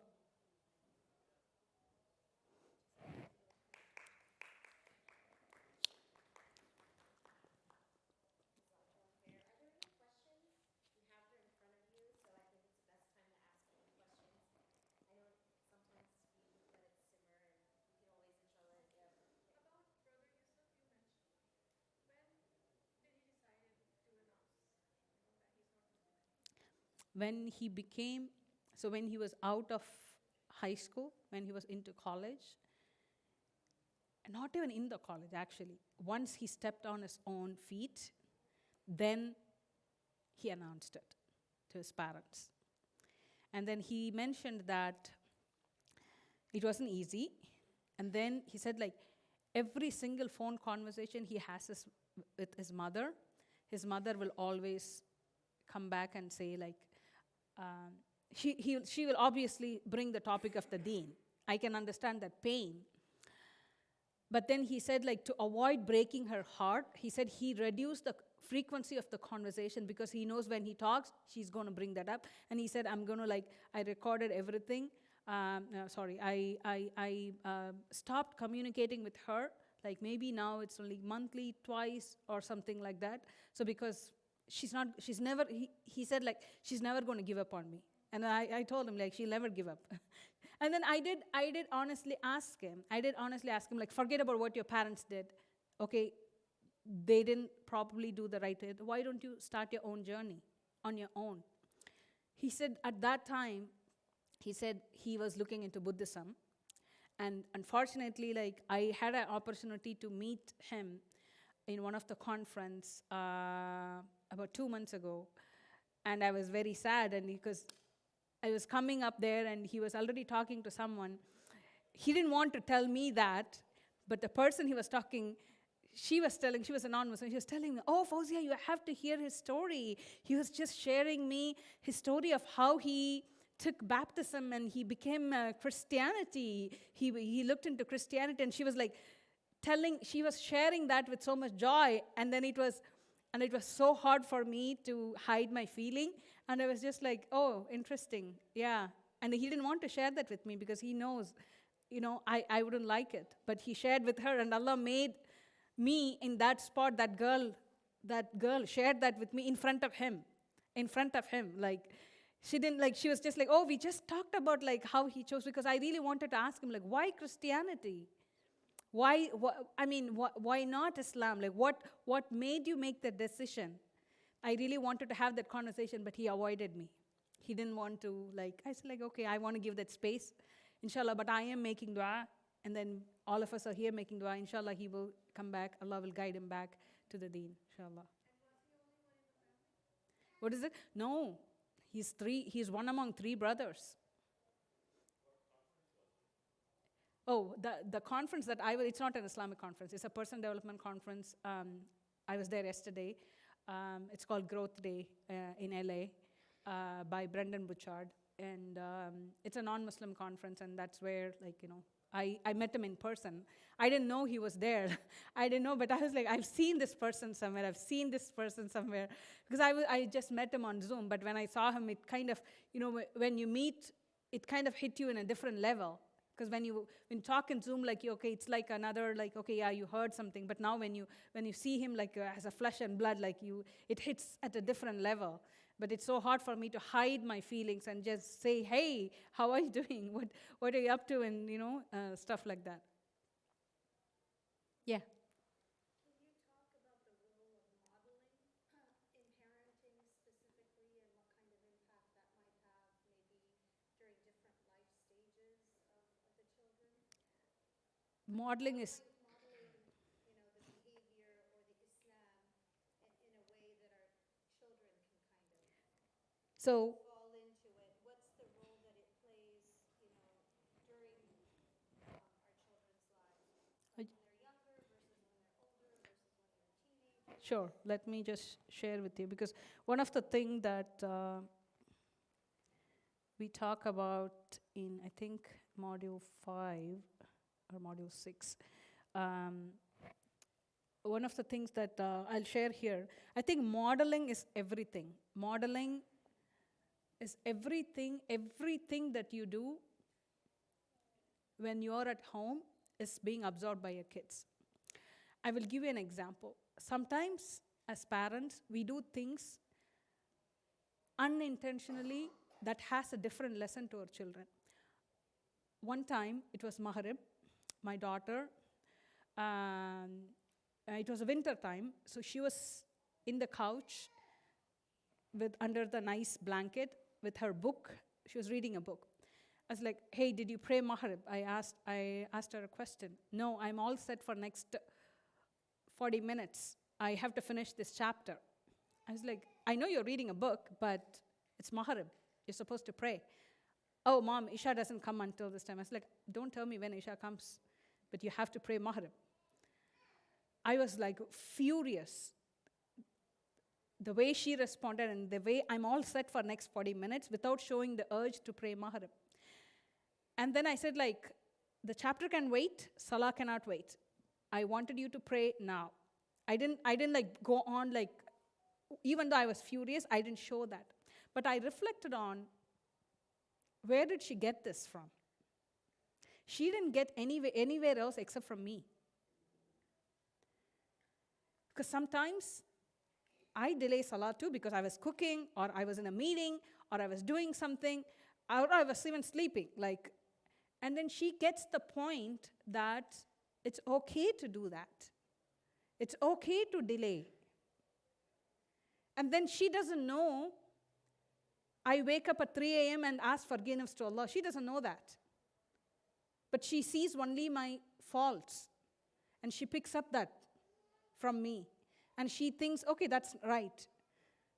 When he became, so when he was out of high school, when he was into college, not even in the college actually, once he stepped on his own feet, then he announced it to his parents. And then he mentioned that it wasn't easy. And then he said, like, every single phone conversation he has with his mother will always come back and say, like, she will obviously bring the topic of the deen. I can understand that pain. But then he said, like, to avoid breaking her heart, he said he reduced the frequency of the conversation because he knows when he talks, she's going to bring that up. And he said, I'm going to, like, I recorded everything. I stopped communicating with her. Like, maybe now it's only monthly, twice, or something like that. So because he said, like, she's never going to give up on me. And I told him, like, she'll never give up. And then I did honestly ask him, like, forget about what your parents did. Okay, they didn't probably do the right thing. Why don't you start your own journey on your own? He said at that time, he said he was looking into Buddhism. And unfortunately, like, I had an opportunity to meet him in one of the conference about 2 months ago. And I was very sad, and because I was coming up there and he was already talking to someone. He didn't want to tell me that, but the person he was talking, she was a non-Muslim, she was telling me, oh, Fouzia, you have to hear his story. He was just sharing me his story of how he took baptism and he became Christianity. He looked into Christianity, and she was like she was sharing that with so much joy, and then it was so hard for me to hide my feeling. And I was just like, oh, interesting, yeah. And he didn't want to share that with me because he knows, I wouldn't like it. But he shared with her, and Allah made me in that spot, that girl shared that with me in front of him. Like, she didn't, like, she was just like, oh, we just talked about, like, how he chose, because I really wanted to ask him, like, why Christianity? Why not Islam? Like, what made you make that decision? I really wanted to have that conversation, but he avoided me. He didn't want to, like, I said, like, okay, I want to give that space, inshallah, but I am making dua, and then all of us are here making dua. Inshallah, he will come back. Allah will guide him back to the deen, inshallah. What is it? No, he's one among 3 brothers. Oh, the conference that it's not an Islamic conference. It's a personal development conference. I was there yesterday. It's called Growth Day in LA by Brendan Bouchard. And it's a non-Muslim conference, and that's where, like, I met him in person. I didn't know he was there. I didn't know, but I was like, I've seen this person somewhere. Because I just met him on Zoom. But when I saw him, it kind of, when you meet, it kind of hit you in a different level. Because when you talk in Zoom, like, okay, it's like another, like, okay, yeah, you heard something. But now when you see him, like, as a flesh and blood, like, it hits at a different level. But it's so hard for me to hide my feelings and just say, hey, how are you doing? What are you up to? And, stuff like that. Yeah. Can you talk about the role of modeling in parenting specifically, and what kind of impact that might have maybe during different life stages of the children? Modeling is... Modeling, the behavior or the Islam in a way that our children can kind of So fall into it. What's the role that it plays, during our children's lives? Sure. Let me just share with you, because one of the things that we talk about in, I think, module 5 or module 6, one of the things that I'll share here, I think modeling is everything. Modeling is everything. Everything that you do when you're at home is being absorbed by your kids. I will give you an example. Sometimes, as parents, we do things unintentionally that has a different lesson to our children. One time, it was Maghrib, my daughter, it was a winter time, so she was in the couch with under the nice blanket with her book. She was reading a book. I was like, hey, did you pray Maghrib? I asked her a question. No, I'm all set for next 40 minutes. I have to finish this chapter. I was like, I know you're reading a book, but it's Maghrib. You're supposed to pray. Oh, Mom, Isha doesn't come until this time. I was like, don't tell me when Isha comes, but you have to pray Maghrib. I was like furious. The way she responded and the way I'm all set for next 40 minutes without showing the urge to pray Maghrib. And then I said, like, the chapter can wait, Salah cannot wait. I wanted you to pray now. I didn't like go on like, even though I was furious, I didn't show that. But I reflected on, where did she get this from? She didn't get anywhere else except from me. Because sometimes I delay Salah too because I was cooking, or I was in a meeting, or I was doing something, or I was even sleeping. And then she gets the point that it's okay to do that. It's okay to delay. And then she doesn't know I wake up at 3 a.m. and ask forgiveness to Allah. She doesn't know that. But she sees only my faults. And she picks up that from me. And she thinks, okay, that's right.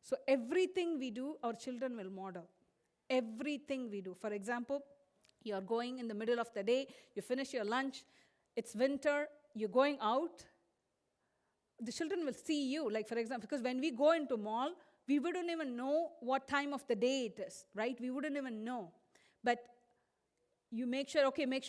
So everything we do, our children will model. Everything we do. For example, you're going in the middle of the day, you finish your lunch, it's winter, you're going out, the children will see you. Like, for example, because when we go into mall, we wouldn't even know what time of the day it is, right? We wouldn't even know. But you make sure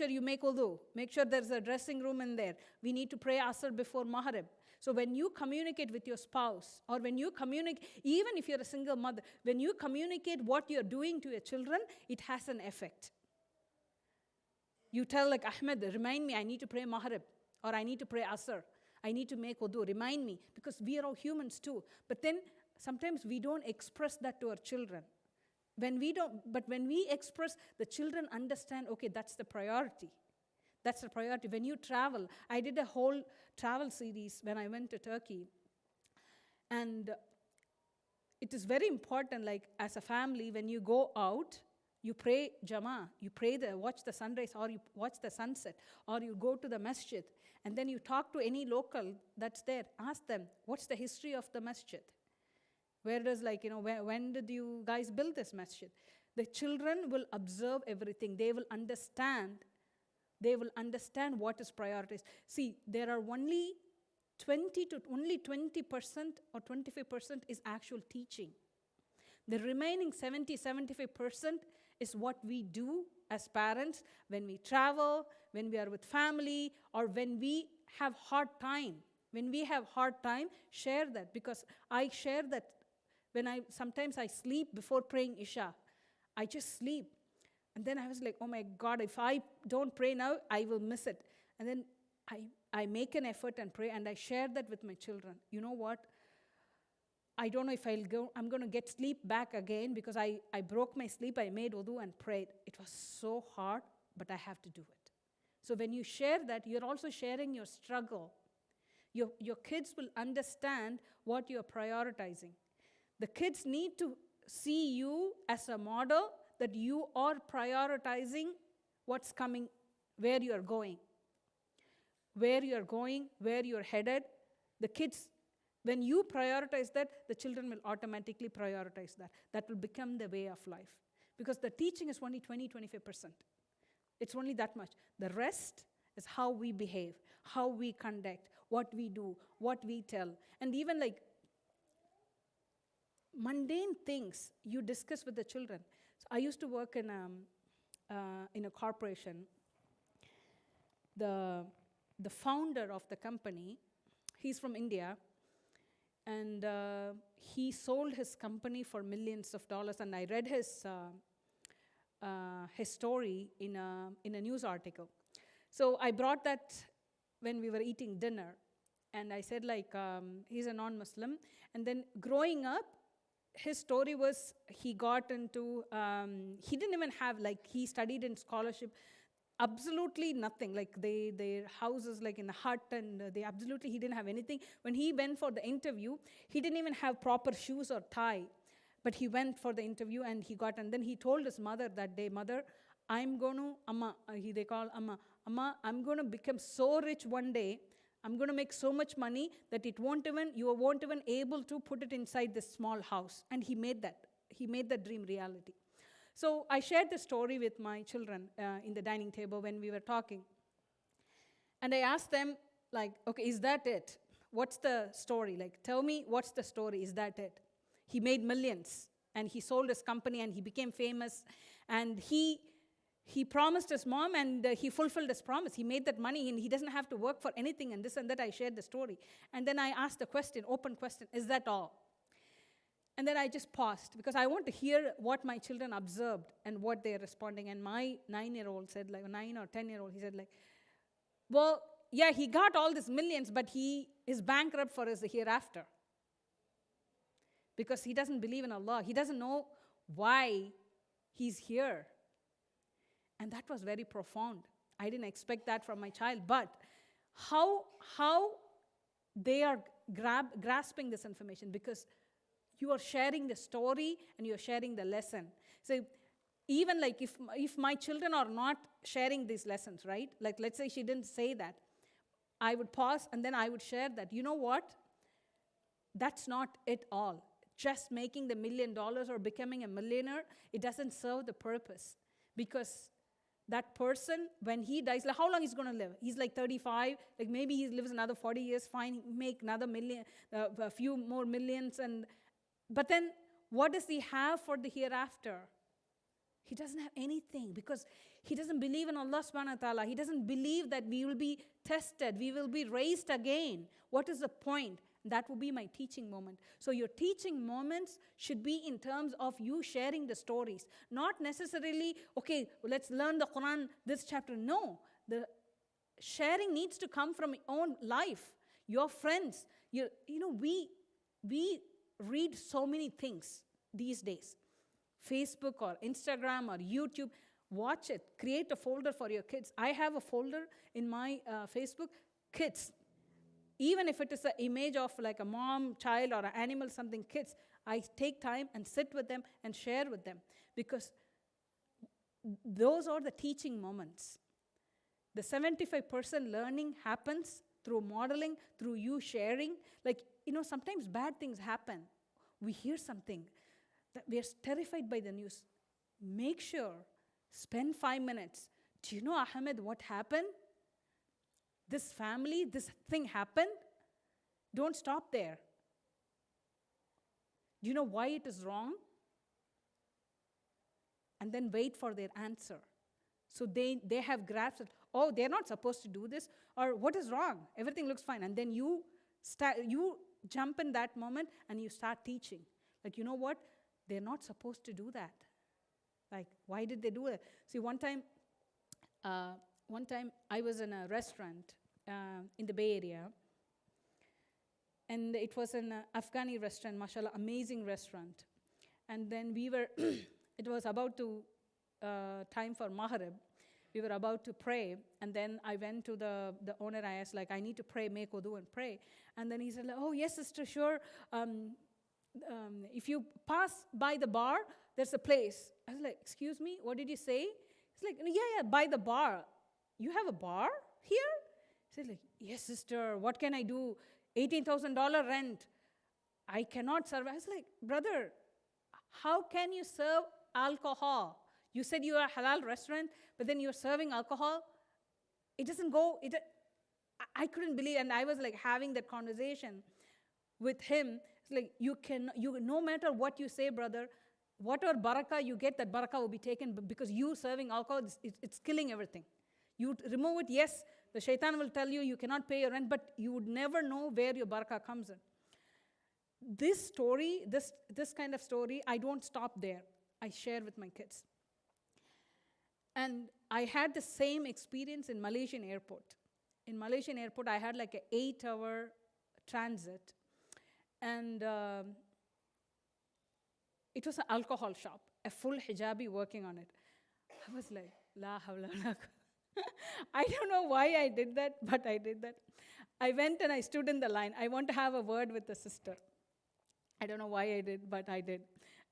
you make wudu. Make sure there's a dressing room in there. We need to pray Asr before Maghrib. So when you communicate with your spouse, or when you communicate, even if you're a single mother, when you communicate what you're doing to your children, it has an effect. You tell, like, Ahmed, remind me, I need to pray Maghrib, or I need to pray Asr. I need to make wudu, remind me, because we are all humans too. But then sometimes we don't express that to our children. When we express, the children understand, okay, that's the priority. That's the priority. When you travel, I did a whole travel series when I went to Turkey. And it is very important, like, as a family, when you go out, you pray Jama'ah, you pray watch the sunrise, or you watch the sunset, or you go to the masjid, and then you talk to any local that's there. Ask them, what's the history of the masjid? Where does, when did you guys build this masjid? The children will observe everything. They will understand what is prioritized. See, there are only 20% or 25% is actual teaching. The remaining 70-75% is what we do as parents when we travel, when we are with family, or when we have hard time. When we have hard time, share that, because I share that sometimes I sleep before praying Isha. I just sleep. And then I was like, oh my God, if I don't pray now, I will miss it. And then I make an effort and pray, and I share that with my children. You know what? I don't know if I'm going to get sleep back again, because I broke my sleep, I made wudu and prayed. It was so hard, but I have to do it. So when you share that, you're also sharing your struggle. Your kids will understand what you're prioritizing. The kids need to see you as a model that you are prioritizing what's coming, where you're going. Where you're going, where you're headed. The kids, when you prioritize that, the children will automatically prioritize that. That will become the way of life. Because the teaching is only 20-25%. It's only that much. The rest is how we behave, how we conduct, what we do, what we tell. And even like mundane things you discuss with the children. So I used to work in a corporation. The founder of the company, he's from India, and he sold his company for millions of dollars. And I read his story in a news article. So I brought that when we were eating dinner, and I said like he's a non-Muslim, and then growing up, his story was he got into he didn't even have, like, he studied in scholarship, absolutely nothing, like their houses like in a hut, and he didn't have anything. When he went for the interview, he didn't even have proper shoes or tie, but he went for the interview and he got, and then he told his mother that day, mother, I'm going to, Amma, they call Amma, Amma, I'm going to become so rich one day, I'm going to make so much money that you won't even able to put it inside this small house. And he made that dream reality. So I shared the story with my children in the dining table when we were talking. And I asked them, like, okay, is that it? What's the story? Like, tell me, what's the story? Is that it? He made millions, and he sold his company, and he became famous. And he promised his mom, and he fulfilled his promise. He made that money, and he doesn't have to work for anything, and this and that. I shared the story. And then I asked the question, open question, is that all? And then I just paused, because I want to hear what my children observed and what they're responding. And my 9-year-old said, like, 9 or 10-year-old, he said, like, well, yeah, he got all these millions, but he is bankrupt for his hereafter. Because he doesn't believe in Allah. He doesn't know why he's here. And that was very profound. I didn't expect that from my child. But how they are grasping this information, because you are sharing the story and you're sharing the lesson. So even like if my children are not sharing these lessons, right? Like, let's say she didn't say that, I would pause and then I would share that. You know what? That's not it all. Just making the $1 million or becoming a millionaire, it doesn't serve the purpose. Because that person, when he dies, like, how long he's going to live? He's like 35, like maybe he lives another 40 years, fine, make another million, a few more millions. But then what does he have for the hereafter? He doesn't have anything, because he doesn't believe in Allah subhanahu wa ta'ala. He doesn't believe that we will be tested, we will be raised again. What is the point? That will be my teaching moment. So your teaching moments should be in terms of you sharing the stories. Not necessarily, okay, let's learn the Quran, this chapter. No, the sharing needs to come from your own life, your friends. You know, we read so many things these days. Facebook or Instagram or YouTube. Watch it. Create a folder for your kids. I have a folder in my Facebook, kids. Even if it is an image of like a mom, child, or an animal, something, kids, I take time and sit with them and share with them. Because those are the teaching moments. The 75% learning happens through modeling, through you sharing. Like, you know, sometimes bad things happen. We hear something that we are terrified by the news. Make sure, spend 5 minutes. Do you know, Ahmed, what happened? This family, this thing happened. Don't stop there. Do you know why it is wrong? And then wait for their answer. So they have grasped it. Oh, they're not supposed to do this. Or what is wrong? Everything looks fine. And then you jump in that moment and you start teaching. Like, you know what? They're not supposed to do that. Like, why did they do it? See, one time I was in a restaurant in the Bay Area, and it was an Afghani restaurant, mashallah, amazing restaurant. And then we were, it was about to time for Maghrib. We were about to pray, and then I went to the owner. I asked, like, I need to pray, make wudu and pray. And then he said, like, oh, yes, sister, sure. If you pass by the bar, there's a place. I was like, excuse me, what did you say? He's like, yeah, by the bar. You have a bar here? He said, like, yes, sister, what can I do? $18,000 rent. I cannot serve. I was like, brother, how can you serve alcohol? You said you are a halal restaurant, but then you're serving alcohol. It doesn't go. I couldn't believe, and I was like having that conversation with him. It's like, no matter what you say, brother, whatever barakah you get, that barakah will be taken because you serving alcohol, it's killing everything. You remove it, yes, the shaitan will tell you you cannot pay your rent, but you would never know where your barakah comes in. This story, this kind of story, I don't stop there. I share with my kids. And I had the same experience in Malaysian airport. In Malaysian airport, I had like an 8-hour transit. And it was an alcohol shop, a full hijabi working on it. I was like, la hawla wa la quwwata. I don't know why I did that, but I did that. I went and I stood in the line. I want to have a word with the sister. I don't know why I did, but I did.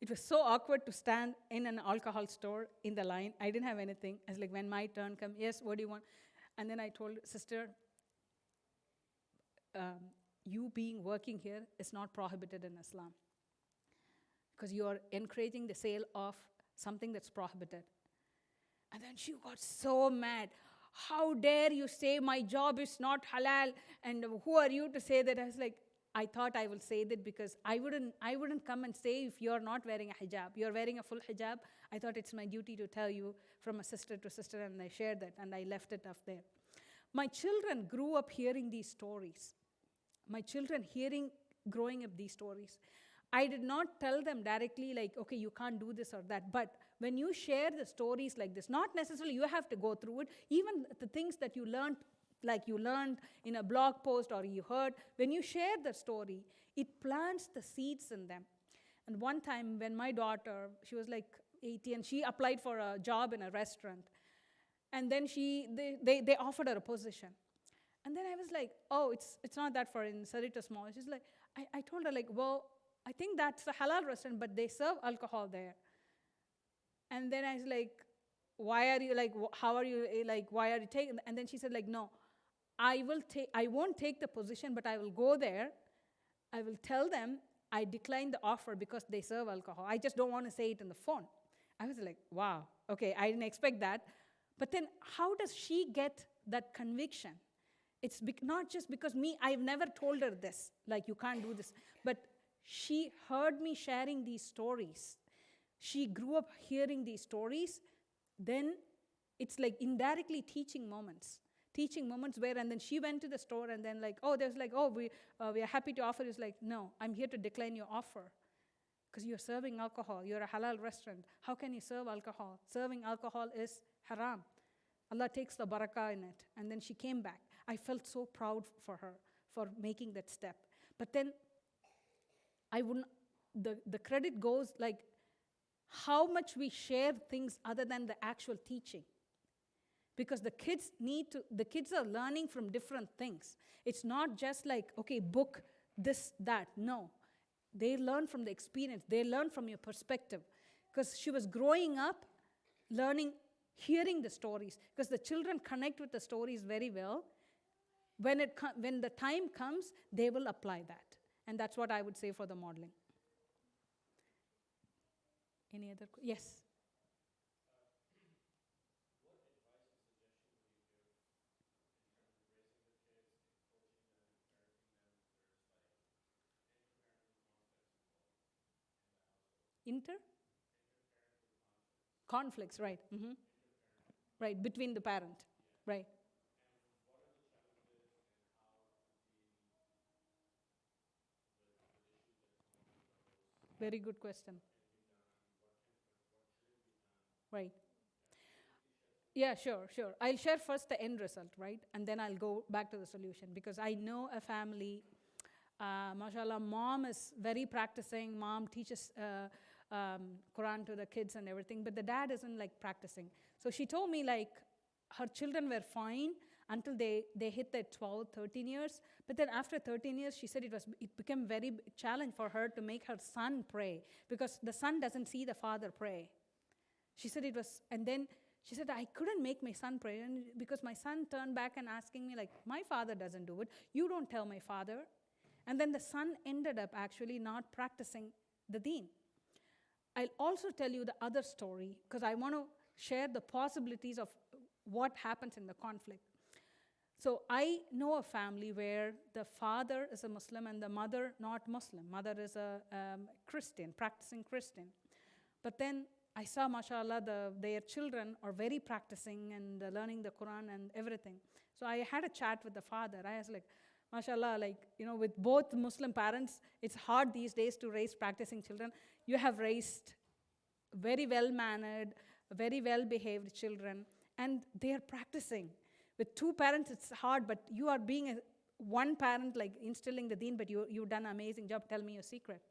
It was so awkward to stand in an alcohol store in the line. I didn't have anything. I was like, when my turn comes, yes, what do you want? And then I told sister, you being working here is not prohibited in Islam, because you are encouraging the sale of something that's prohibited. And then she got so mad. How dare you say my job is not halal, and who are you to say that? I was like, I thought I will say that because I wouldn't come and say if you're not wearing a hijab. You're wearing a full hijab. I thought it's my duty to tell you from a sister to sister, and I shared that, and I left it up there. My children grew up hearing these stories. My children growing up these stories. I did not tell them directly like, okay, you can't do this or that. But when you share the stories like this, not necessarily you have to go through it, even the things that you learned, like you learned in a blog post or you heard, when you share the story, it plants the seeds in them. And one time when my daughter, she was like 18, she applied for a job in a restaurant. And then they offered her a position. And then I was like, oh, it's not that far in Sarita Small. She's like, I told her like, well, I think that's a halal restaurant, but they serve alcohol there. And then I was like, why are you like, how are you like, why are you taking? And then she said like, no, I won't take the position, but I will go there. I will tell them I declined the offer because they serve alcohol. I just don't want to say it on the phone. I was like, wow, okay, I didn't expect that. But then how does she get that conviction? It's not just because I've never told her this, like you can't do this, but she heard me sharing these stories. She grew up hearing these stories. Then it's like indirectly teaching moments where, and then she went to the store and then like, oh, there's like, oh, we are happy to offer. It's like, no, I'm here to decline your offer because you're serving alcohol. You're a halal restaurant. How can you serve alcohol? Serving alcohol is haram. Allah takes the barakah in it. And then she came back. I felt so proud for her for making that step. But then the credit goes like how much we share things other than the actual teaching. Because the kids are learning from different things. It's not just like, okay, book, this, that. No. They learn from the experience. They learn from your perspective. Because she was growing up, hearing the stories. Because the children connect with the stories very well. When the time comes, they will apply that. And that's what I would say for the modeling. Any other? Yes. Conflicts, right. Mm-hmm. Right, between the parent. Right. Very good question. Right. Yeah, sure. I'll share first the end result, right? And then I'll go back to the solution because I know a family, mashallah, mom is very practicing. Mom teaches Quran to the kids and everything, but the dad isn't like practicing. So she told me like her children were fine until they hit their 12, 13 years. But then after 13 years, she said it became very challenge for her to make her son pray because the son doesn't see the father pray. She said it was, and then she said, I couldn't make my son pray because my son turned back and asking me like, my father doesn't do it. You don't tell my father. And then the son ended up actually not practicing the deen. I'll also tell you the other story because I want to share the possibilities of what happens in the conflict. So I know a family where the father is a Muslim and the mother not Muslim. Mother is a Christian, practicing Christian. But then I saw, mashallah, their children are very practicing and learning the Quran and everything. So I had a chat with the father. I was like, mashallah, like, with both Muslim parents, it's hard these days to raise practicing children. You have raised very well-mannered, very well-behaved children, and they are practicing. With two parents, it's hard, but you are being one parent, like instilling the deen, but you've done an amazing job. Tell me your secret.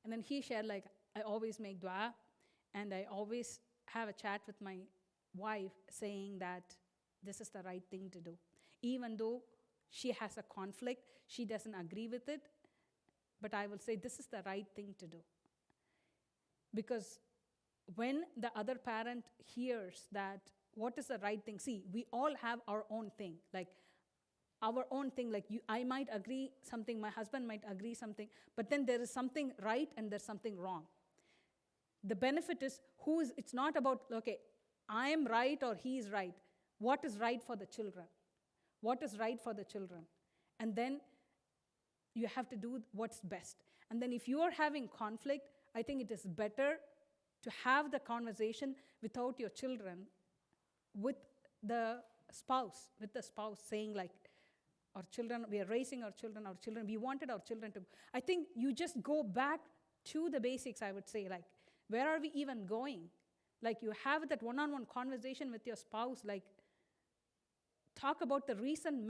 And then he shared, like, I always make dua, and I always have a chat with my wife saying that this is the right thing to do. Even though she has a conflict, she doesn't agree with it, but I will say this is the right thing to do. Because when the other parent hears that what is the right thing, see, we all have our own thing, like our own thing, like I might agree something, my husband might agree something, but then there is something right and there's something wrong. The benefit is it's not about, okay, I am right or he is right. What is right for the children? What is right for the children? And then you have to do what's best. And then if you are having conflict, I think it is better to have the conversation without your children, with the spouse saying, like, our children, we are raising our children, we wanted our children to. I think you just go back to the basics, I would say, like, where are we even going? Like, you have that one-on-one conversation with your spouse, like, talk about the recent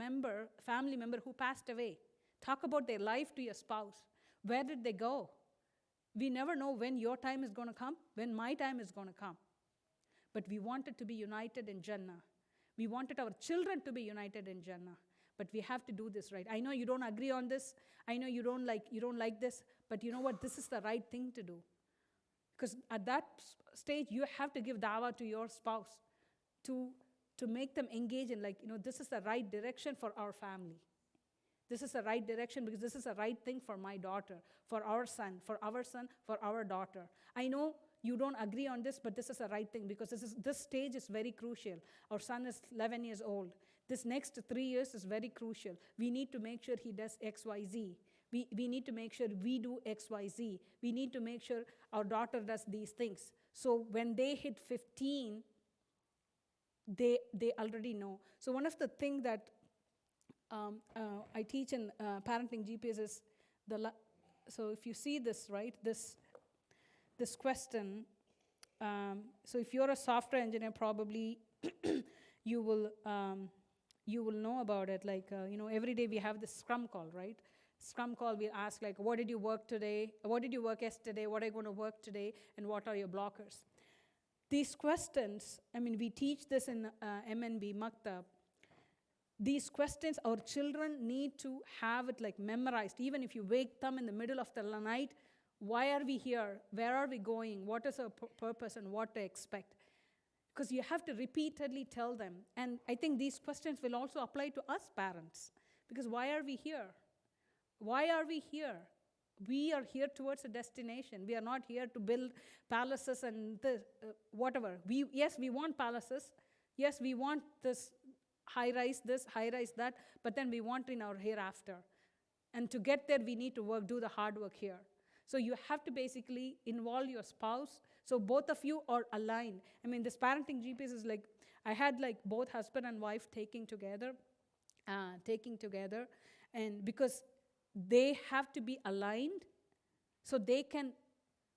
family member who passed away. Talk about their life to your spouse. Where did they go? We never know when your time is going to come, when my time is going to come. But we wanted to be united in Jannah. We wanted our children to be united in Jannah. But we have to do this right. I know you don't agree on this. I know you don't like this. But you know what? This is the right thing to do. Because at that stage, you have to give dawah to your spouse to make them engage in, like, this is the right direction for our family. This is the right direction because this is the right thing for my daughter, for our son, for our daughter. I know you don't agree on this, but this is the right thing because this stage is very crucial. Our son is 11 years old. This next 3 years is very crucial. We need to make sure he does X, Y, Z. We need to make sure we do X, Y, Z. We need to make sure our daughter does these things. So when they hit 15, they already know. So one of the things that I teach in parenting GPS is so if you see this, right, this question, so if you're a software engineer, probably you will know about it. Like, every day we have this Scrum call, right? Scrum call, we ask, like, what did you work today? What did you work yesterday? What are you going to work today? And what are your blockers? These questions, we teach this in MNB, Maktab. These questions, our children need to have it, like, memorized. Even if you wake them in the middle of the night, why are we here? Where are we going? What is our purpose and what to expect? Because you have to repeatedly tell them. And I think these questions will also apply to us parents. Because why are we here? Why are we here? We are here towards a destination. We are not here to build palaces and whatever. Yes, we want palaces. Yes, we want this, high-rise that, but then we want in our hereafter. And to get there, we need to do the hard work here. So you have to basically involve your spouse, so both of you are aligned. This parenting GPS is like, I had, like, both husband and wife taking together, and because they have to be aligned so they can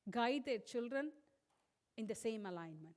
guide their children in the same alignment.